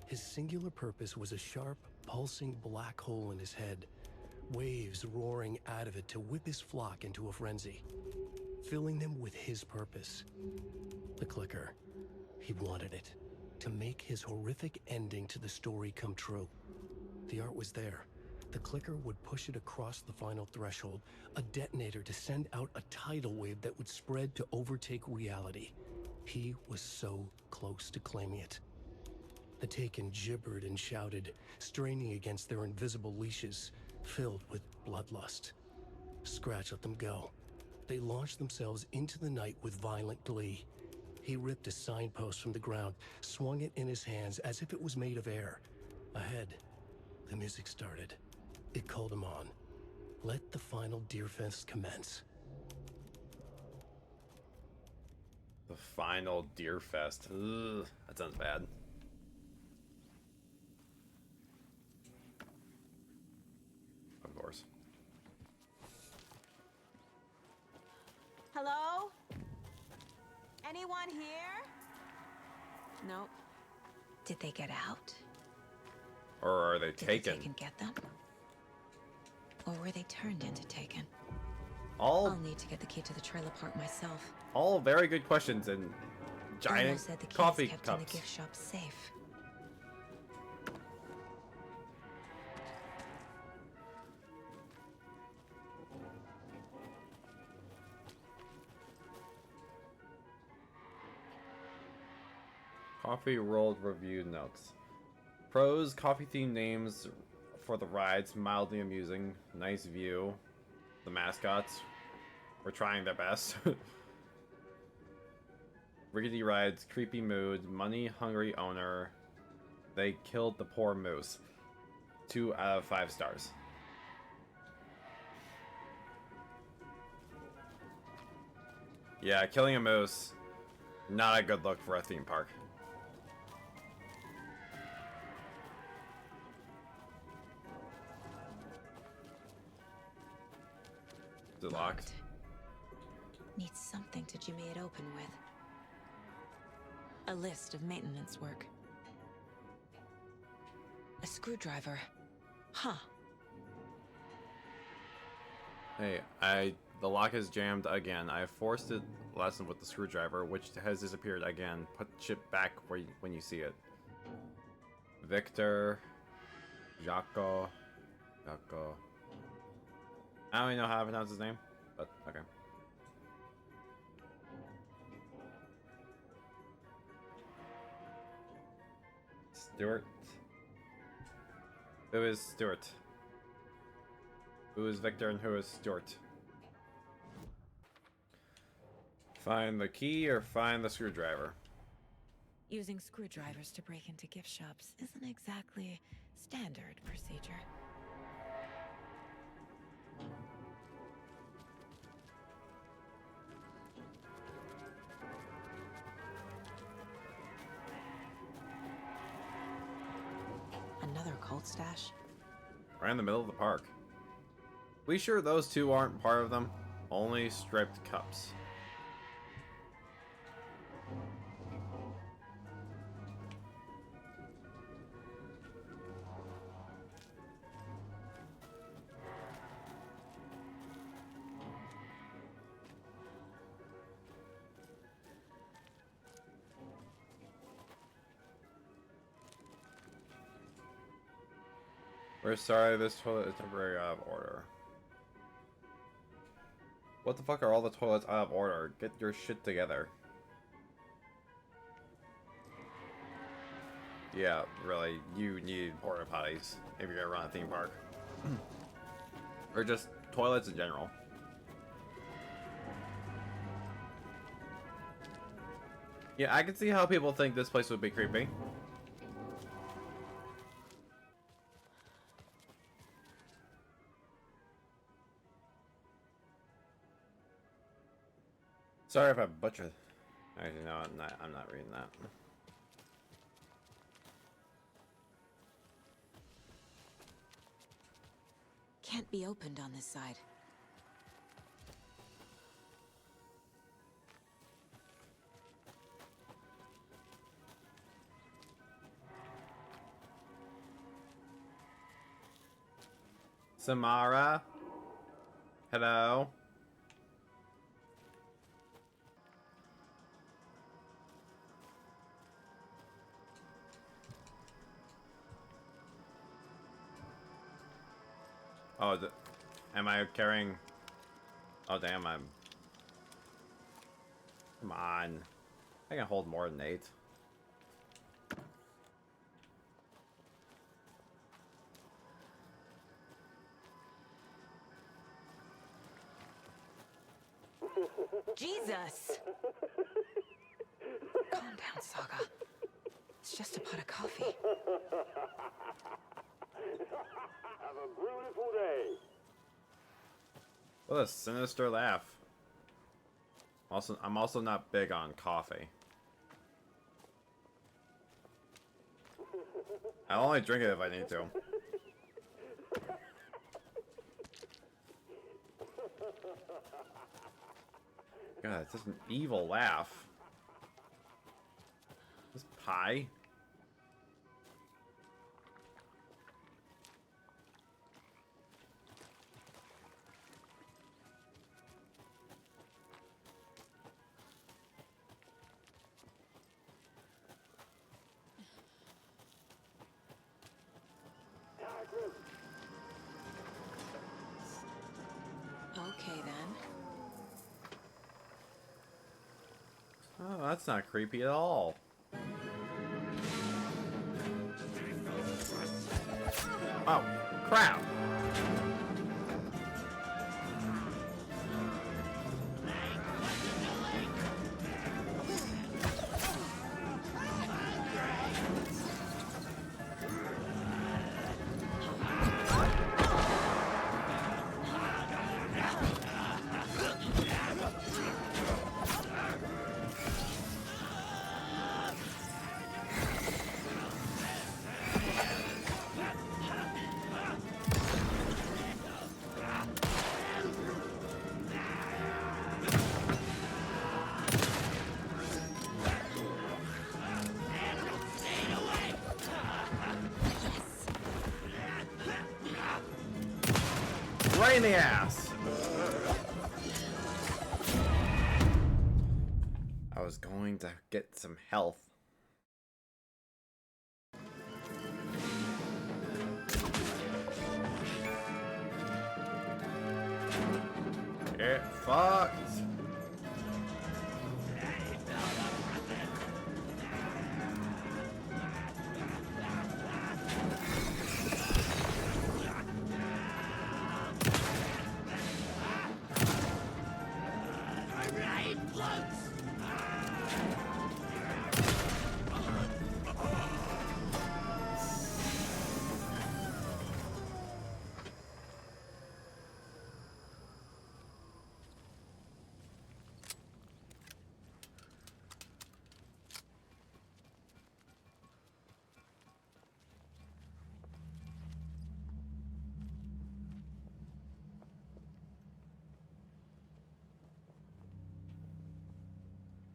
His singular purpose was a sharp, pulsing black hole in his head, waves roaring out of it to whip his flock into a frenzy, filling them with his purpose. The clicker. He wanted it, to make his horrific ending to the story come true. The art was there. The clicker would push it across the final threshold, a detonator to send out a tidal wave that would spread to overtake reality. He was so close to claiming it. The Taken gibbered and shouted, straining against their invisible leashes, filled with bloodlust. Scratch let them go. They launched themselves into the night with violent glee. He ripped a signpost from the ground, swung it in his hands as if it was made of air. Ahead, the music started. It called him on. Let the final Deerfest commence. The final Deerfest. Ugh, that sounds bad. Of course. Hello? Anyone here? Nope. Did they get out? Or are they taken? Did the Taken get them? Or were they turned into Taken? All I'll need to get the key to the trailer park myself. All very good questions and Bruno giant said the key coffee is kept cups. in the gift shop safe. Coffee rolled review notes. Pros, coffee themed names for the rides, mildly amusing, nice view. The mascots were trying their best. Rickety rides, creepy mood, money hungry owner. They killed the poor moose. 2 out of 5 stars. Yeah, killing a moose, not a good look for a theme park. Is it locked? Needs something to jimmy it open with. A list of maintenance work. A screwdriver. Huh. Hey, the lock is jammed again. I forced it lesson with the screwdriver, which has disappeared again. Put chip back when you see it. Victor, Jaco. I don't even know how to pronounce his name, but okay. Stuart. Who is Stuart? Who is Victor and who is Stuart? Find the key or find the screwdriver? Using screwdrivers to break into gift shops isn't exactly standard procedure. Another cold stash? Right in the middle of the park. We sure those two aren't part of them? Only striped cups. We're sorry, this toilet is temporarily out of order. What the fuck are all the toilets out of order? Get your shit together. Yeah, really, you need porta potties if you're gonna run a theme park. Or just toilets in general. Yeah, I can see how people think this place would be creepy. Sorry if I butchered. Actually, no, I'm not reading that. Can't be opened on this side. Samara? Hello? Oh, am I carrying... Oh, damn, I'm... Come on. I can hold more than 8. Jesus! on, Saga. It's just a pot of coffee. Have a beautiful day. What a sinister laugh. I'm also not big on coffee. I'll only drink it if I need to. God, it's just an evil laugh. This pie? Okay, then. Oh, that's not creepy at all. Oh, crap! Right in the ass. I was going to get some health. Get fucked.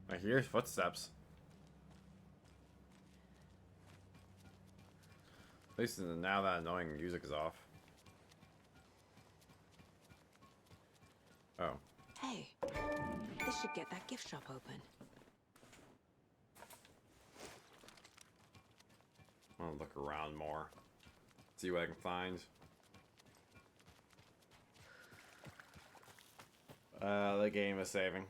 I hear footsteps. At least now that annoying music is off. Oh. Hey, this should get that gift shop open. I want to look around more. See what I can find. The game is saving.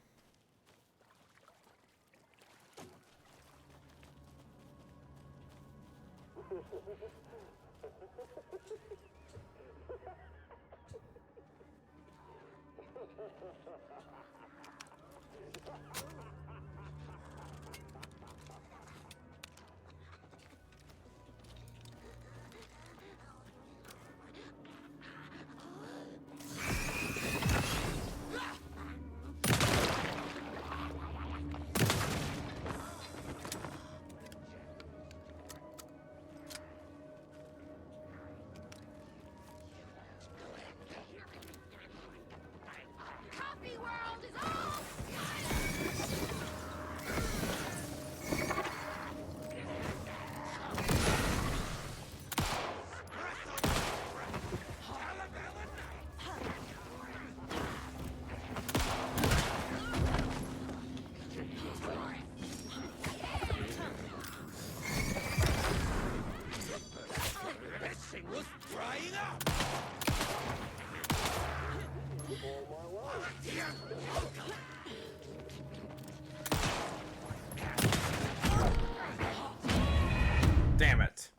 Damn it.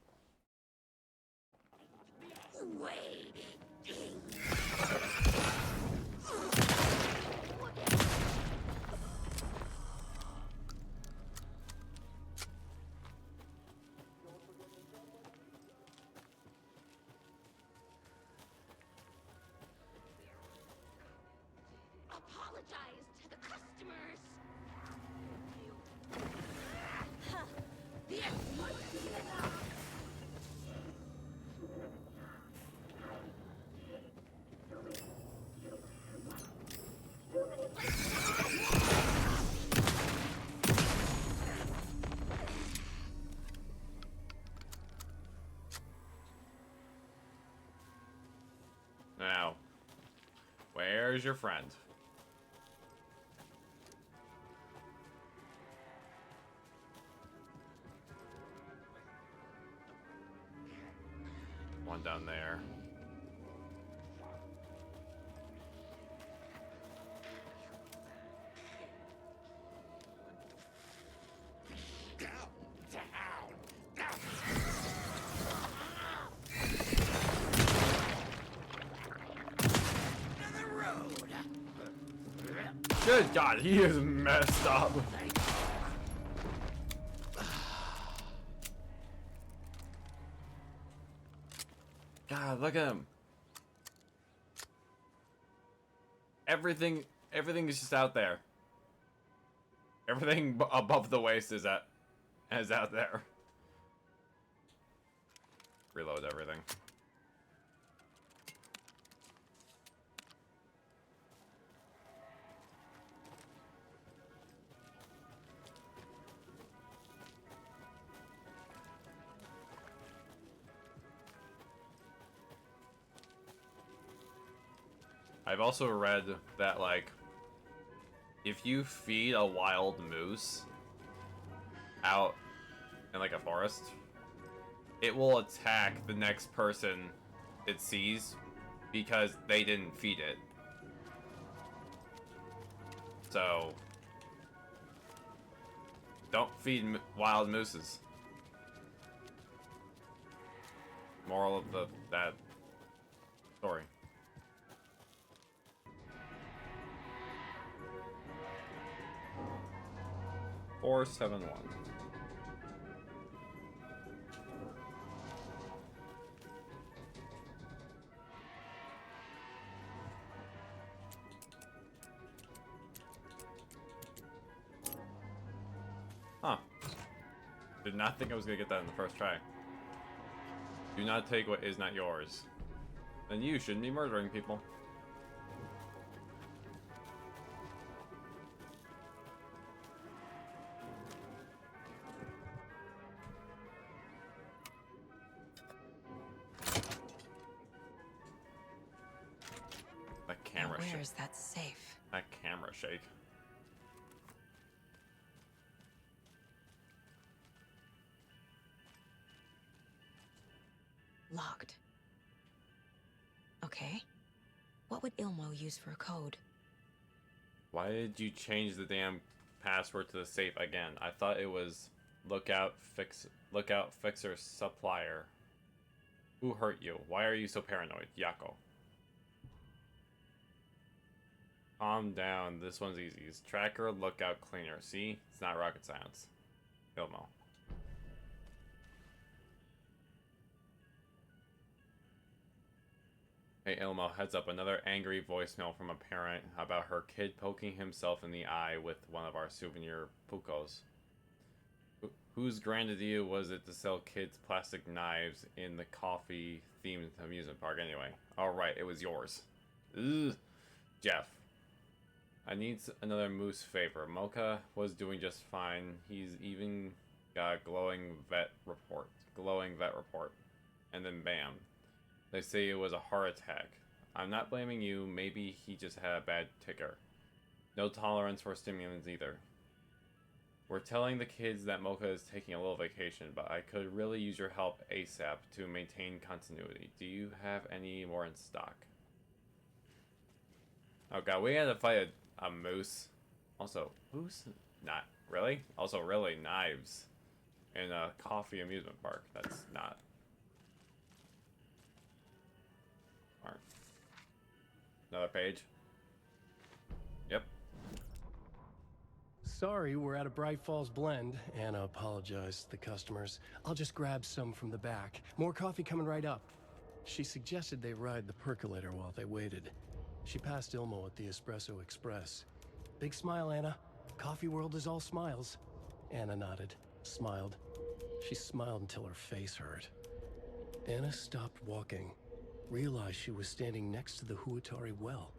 Now, where's your friend? One down there. Good God, he is messed up. God, look at him. Everything is just out there. Everything above the waist is out there. Reload everything. I've also read that, like, if you feed a wild moose out in, like, a forest, it will attack the next person it sees because they didn't feed it. So, don't feed wild mooses. Moral of that story. 471. Huh. Did not think I was gonna get that in the first try. Do not take what is not yours. Then you shouldn't be murdering people. That camera shake. Where's that safe? That camera shake. Locked. Okay. What would Ilmo use for a code? Why did you change the damn password to the safe again? I thought it was lookout fixer supplier. Who hurt you? Why are you so paranoid? Yako. Calm down. This one's easy. It's tracker, lookout, cleaner. See? It's not rocket science. Ilmo. Hey Ilmo, heads up. Another angry voicemail from a parent about her kid poking himself in the eye with one of our souvenir pukos. Whose grand idea was it to sell kids plastic knives in the coffee-themed amusement park anyway? Alright, it was yours. Ugh. Jeff. I need another moose favor. Mocha was doing just fine. He's even got a glowing vet report. And then bam. They say it was a heart attack. I'm not blaming you. Maybe he just had a bad ticker. No tolerance for stimulants either. We're telling the kids that Mocha is taking a little vacation, but I could really use your help ASAP to maintain continuity. Do you have any more in stock? Oh god, we had to fight a moose. Also, who's not really? Also, really knives in a coffee amusement park. That's not smart. Another page. Yep. Sorry, we're at a Bright Falls blend. Anna apologized to the customers. I'll just grab some from the back. More coffee coming right up. She suggested they ride the percolator while they waited. She passed Ilmo at the Espresso Express. Big smile, Anna. Coffee world is all smiles. Anna nodded, smiled. She smiled until her face hurt. Anna stopped walking, realized she was standing next to the Huatari well.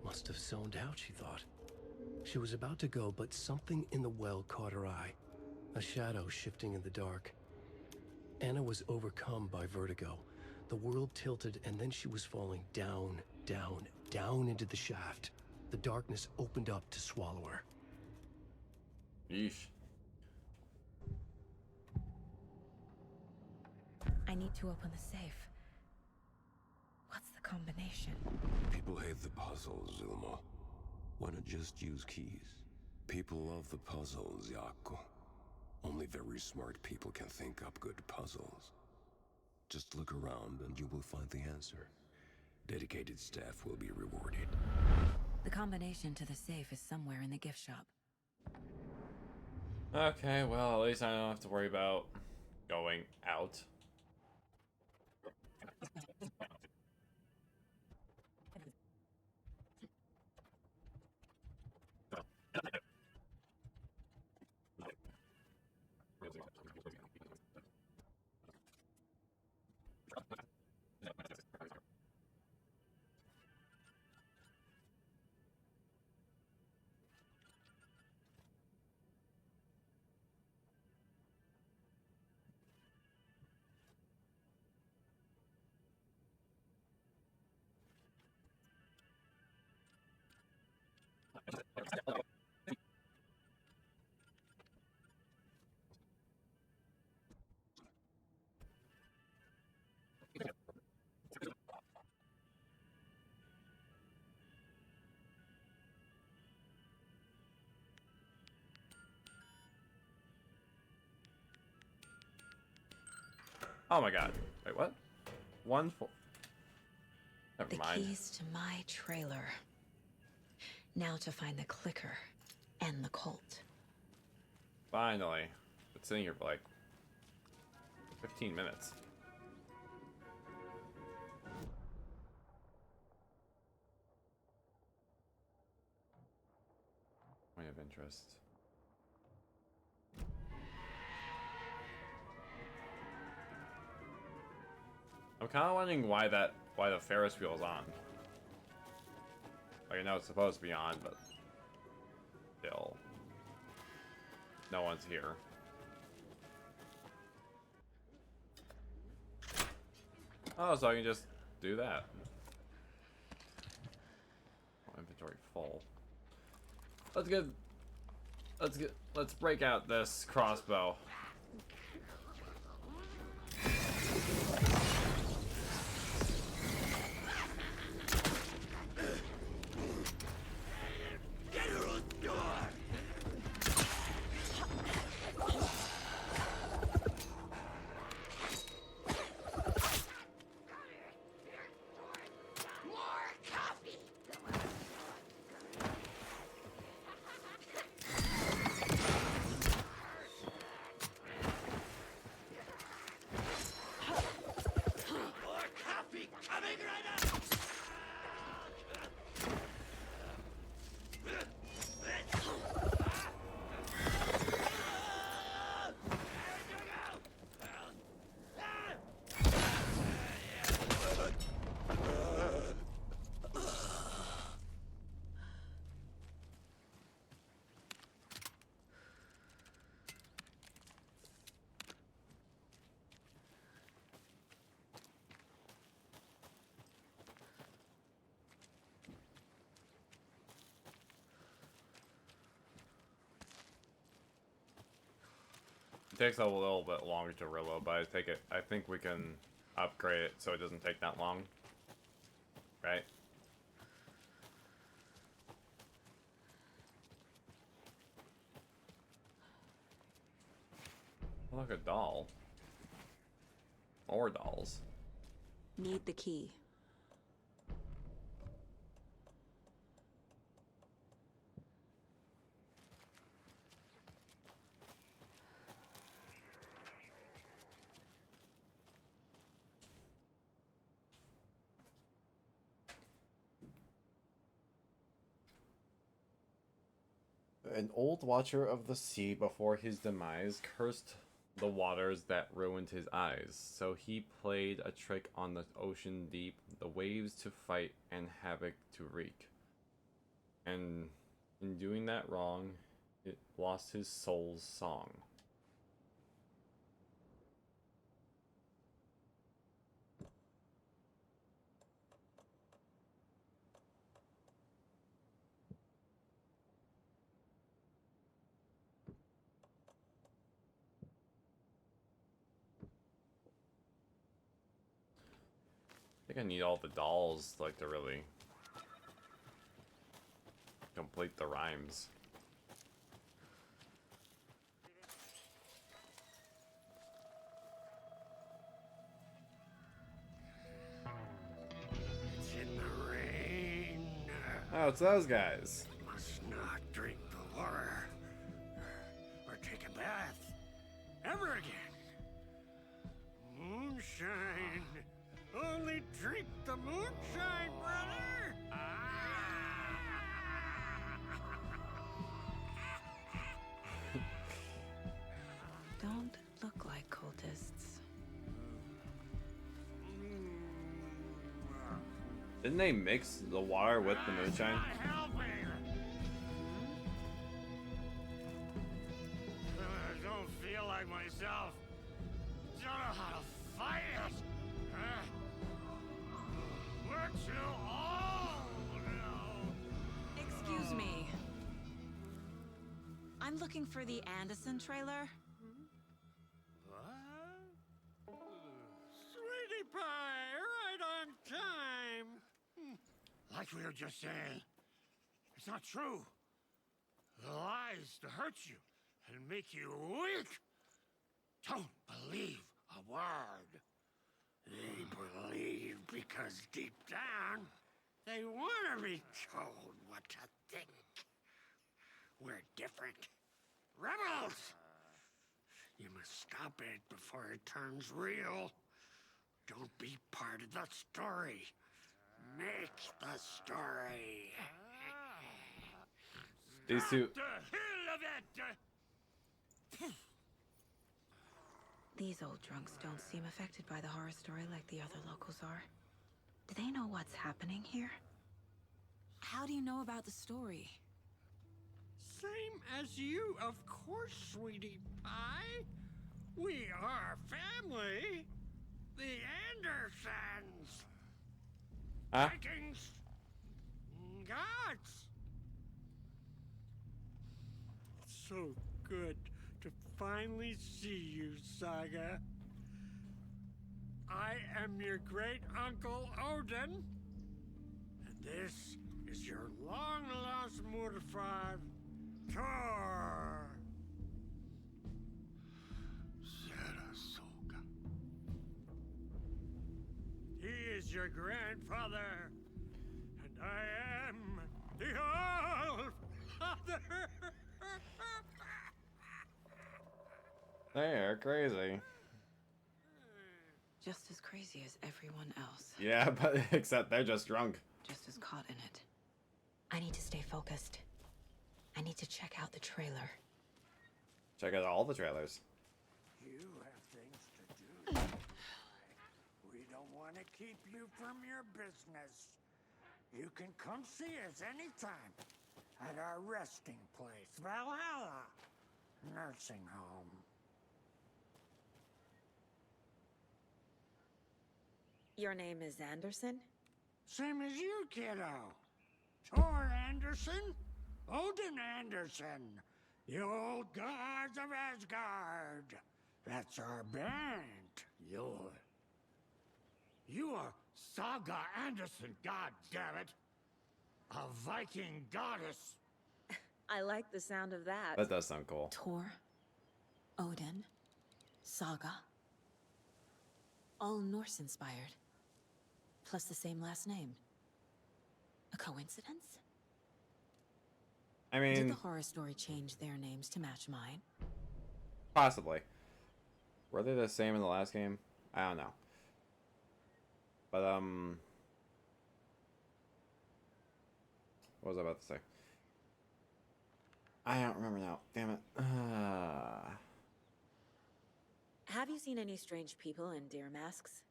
Must have zoned out, she thought. She was about to go, but something in the well caught her eye. A shadow shifting in the dark. Anna was overcome by vertigo. The world tilted, and then she was falling down, down, down into the shaft. The darkness opened up to swallow her. Yeesh. I need to open the safe. What's the combination? People hate the puzzles, Zulma. Why not just use keys? People love the puzzles, Yaku. Only very smart people can think up good puzzles. Just look around and you will find the answer. Dedicated staff will be rewarded. The combination to the safe is somewhere in the gift shop. Okay, well, at least I don't have to worry about going out. Oh my god. Wait, what? 1-4. Never mind. The keys to my trailer. Now to find the clicker and the Colt. Finally. Been sitting here for like 15 minutes. Point of interest. I'm kind of wondering why the Ferris wheel's on. Like, I know it's supposed to be on, but still, no one's here. Oh, so I can just do that. Oh, inventory full. Let's break out this crossbow. It takes a little bit longer to reload, but I think we can upgrade it so it doesn't take that long. Right? Look, a doll. More dolls. Need the key. An old watcher of the sea before his demise cursed the waters that ruined his eyes. So he played a trick on the ocean deep, the waves to fight and havoc to wreak. And in doing that wrong, it lost his soul's song. think I need all the dolls like to really complete the rhymes. It's in the rain. Oh, it's those guys. Must not drink the water or take a bath ever again. Moonshine. Only drink the moonshine, brother. Don't look like cultists. Didn't they mix the water with the moonshine? I don't feel like myself. Don't know how to fight it. We're too old now. Excuse me. I'm looking for the Anderson trailer. What? Sweetie pie, right on time. Like we were just saying, it's not true. The lies to hurt you and make you weak. Don't believe a word. They believe because deep down, they want to be told what to think. We're different. Rebels! You must stop it before it turns real. Don't be part of the story. Make the story. These two. The hell of it! These old drunks don't seem affected by the horror story like the other locals are. Do they know what's happening here? How do you know about the story? Same as you, of course, sweetie pie. We are family. The Andersons. Huh? Vikings. Gods. It's so good to finally see you, Saga. I am your great uncle Odin. And this is your long-lost Murderfrog, Thor. Sarasota. He is your grandfather, and I am the All-Father. They are crazy. Just as crazy as everyone else. Yeah, but except they're just drunk. Just as caught in it. I need to stay focused. I need to check out the trailer. Check out all the trailers. You have things to do. We don't want to keep you from your business. You can come see us anytime at our resting place, Valhalla Nursing Home. Your name is Anderson? Same as you, kiddo. Thor Anderson, Odin Anderson, the old gods of Asgard. That's our band. You are Saga Anderson, god damn it. A Viking goddess. I like the sound of that. That does sound cool. Thor, Odin, Saga. All Norse inspired. Plus the same last name. A coincidence? I Did mean, the horror story change their names to match mine? possibly. Were they the same in the last game? I don't know. But, what was I about to say? I don't remember now. Damn it. Have you seen any strange people in deer masks?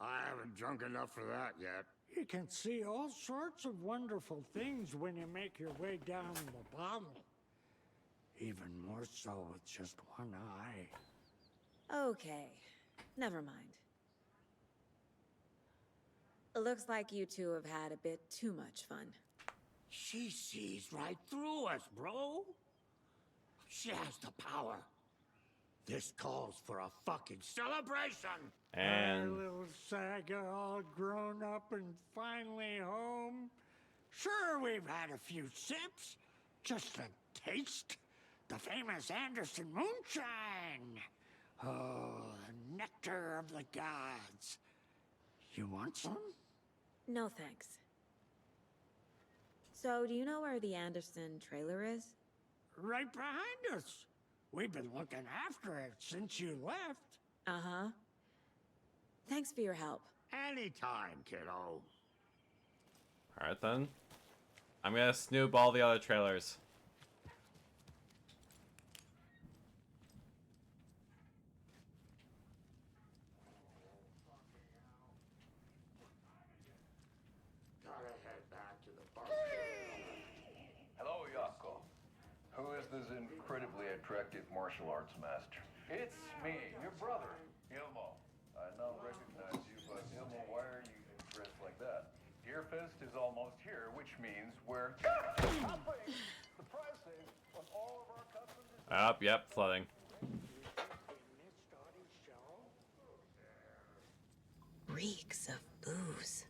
I haven't drunk enough for that yet. You can see all sorts of wonderful things when you make your way down the bottle. Even more so with just one eye. Okay, never mind. It looks like you two have had a bit too much fun. She sees right through us, bro. She has the power. This calls for a fucking celebration! And Our little Saga all grown up and finally home. Sure, we've had a few sips. Just a taste. The famous Anderson moonshine. Oh, the nectar of the gods. You want some? No thanks. So, do you know where the Anderson trailer is? Right behind us. We've been looking after it since you left. Uh-huh. Thanks for your help. Anytime, kiddo. alright then. I'm gonna snoop all the other trailers. Gotta head back to the bar. Hello, Yako. Who is this incredibly attractive martial arts master? It's me, your brother, Ilmo. I now recognize you, but Ilmo, why are you dressed like that? Deerfest is almost here, which means we're topping the pricing on all of our customers. Yep, flooding. Reeks of booze.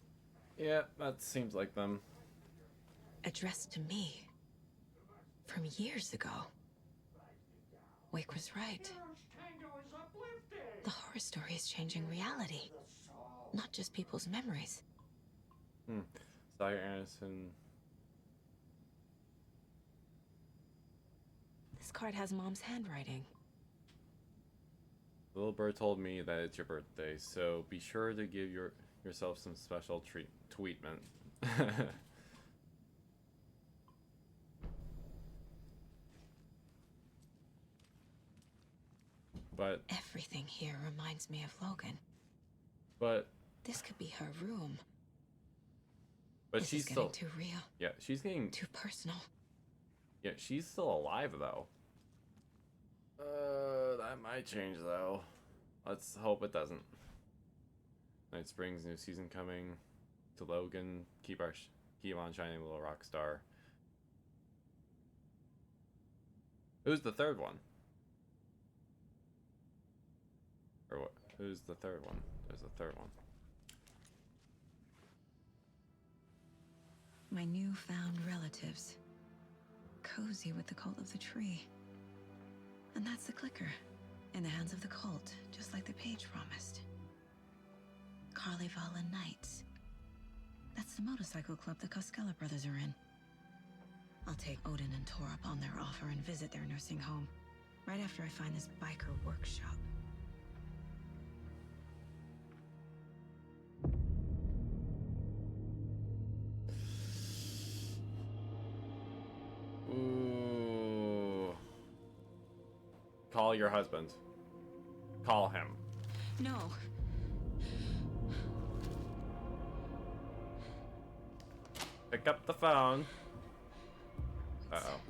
Yeah, that seems like them. Addressed to me. From years ago. Wake was right. The horror story is changing reality. Not just people's memories. Saga Anderson. This card has Mom's handwriting. The little bird told me that it's your birthday, so be sure to give yourself some special treatment. But everything here reminds me of Logan. But this could be her room. But this she's is still getting too real. Yeah, she's getting too personal. Yeah, she's still alive though. That might change though. Let's hope it doesn't. Night Springs, new season coming. To Logan, keep on shining, little rock star. Who's the third one? Or what? Who's the third one? There's a third one. My newfound relatives. Cozy with the cult of the tree. And that's the clicker. In the hands of the cult, just like the page promised. Carnival Knights. That's the motorcycle club the Koskela brothers are in. I'll take Odin and Tor up on their offer and visit their nursing home. Right after I find this biker workshop. Ooh. Call your husband. Call him. No. Pick up the phone. Uh-oh.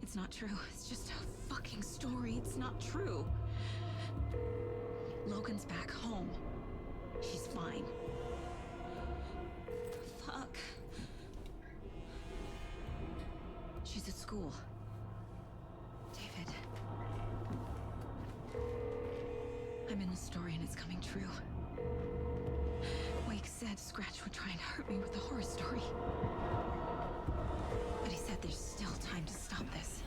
It's not true. It's just a fucking story. It's not true. Logan's back home. She's fine. Fuck. She's at school. David. I'm in the story and it's coming true. Wake said Scratch would try and hurt me with the horror story. But he said there's still time to stop this.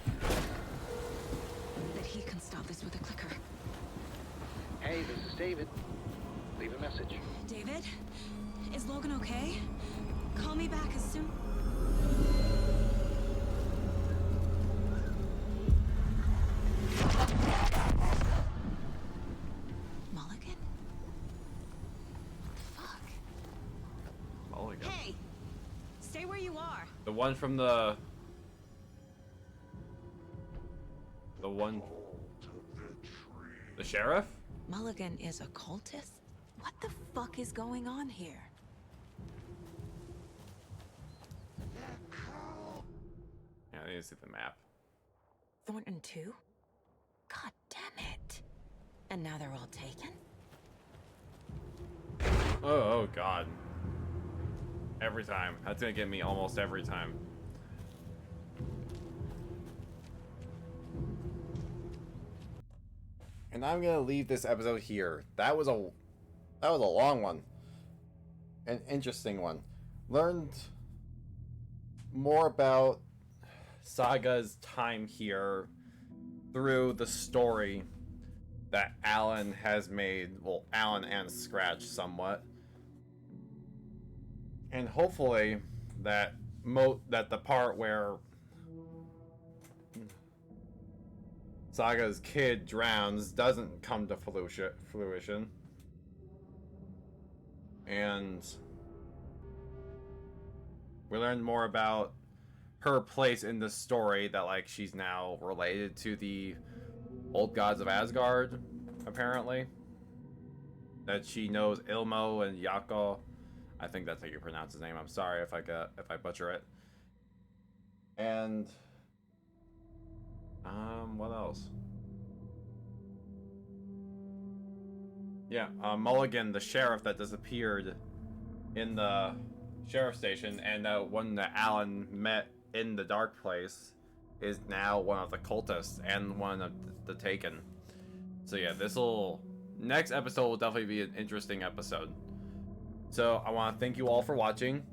That he can stop this with a clicker. Hey, this is David. Leave a message. David? Is Logan okay? Call me back as soon... Mulligan? What the fuck? Mulligan. Hey! Stay where you are. The one from the one... The sheriff? Mulligan is a cultist? What the fuck is going on here? Yeah, I need to see the map. Thornton 2? God damn it. And now they're all taken? Oh god. Every time. That's gonna get me almost every time. And I'm gonna leave this episode here. That was a long one. An interesting one. Learned more about Saga's time here through the story that Alan has made. Well, Alan and Scratch somewhat. And hopefully that the part where Saga's kid drowns doesn't come to fruition. And we learned more about her place in the story, that like she's now related to the old gods of Asgard, apparently. That she knows Ilmo and Yako. I think that's how you pronounce his name. I'm sorry if I butcher it. And what else? Yeah, Mulligan, the sheriff that disappeared in the sheriff station, and one that Alan met in the dark place, is now one of the cultists and one of the Taken. So yeah, next episode will definitely be an interesting episode. So I want to thank you all for watching.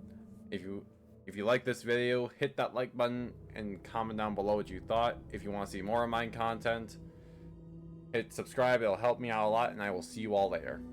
If you like this video, hit that like button and comment down below what you thought. If you want to see more of my content, hit subscribe. It'll help me out a lot, and I will see you all later.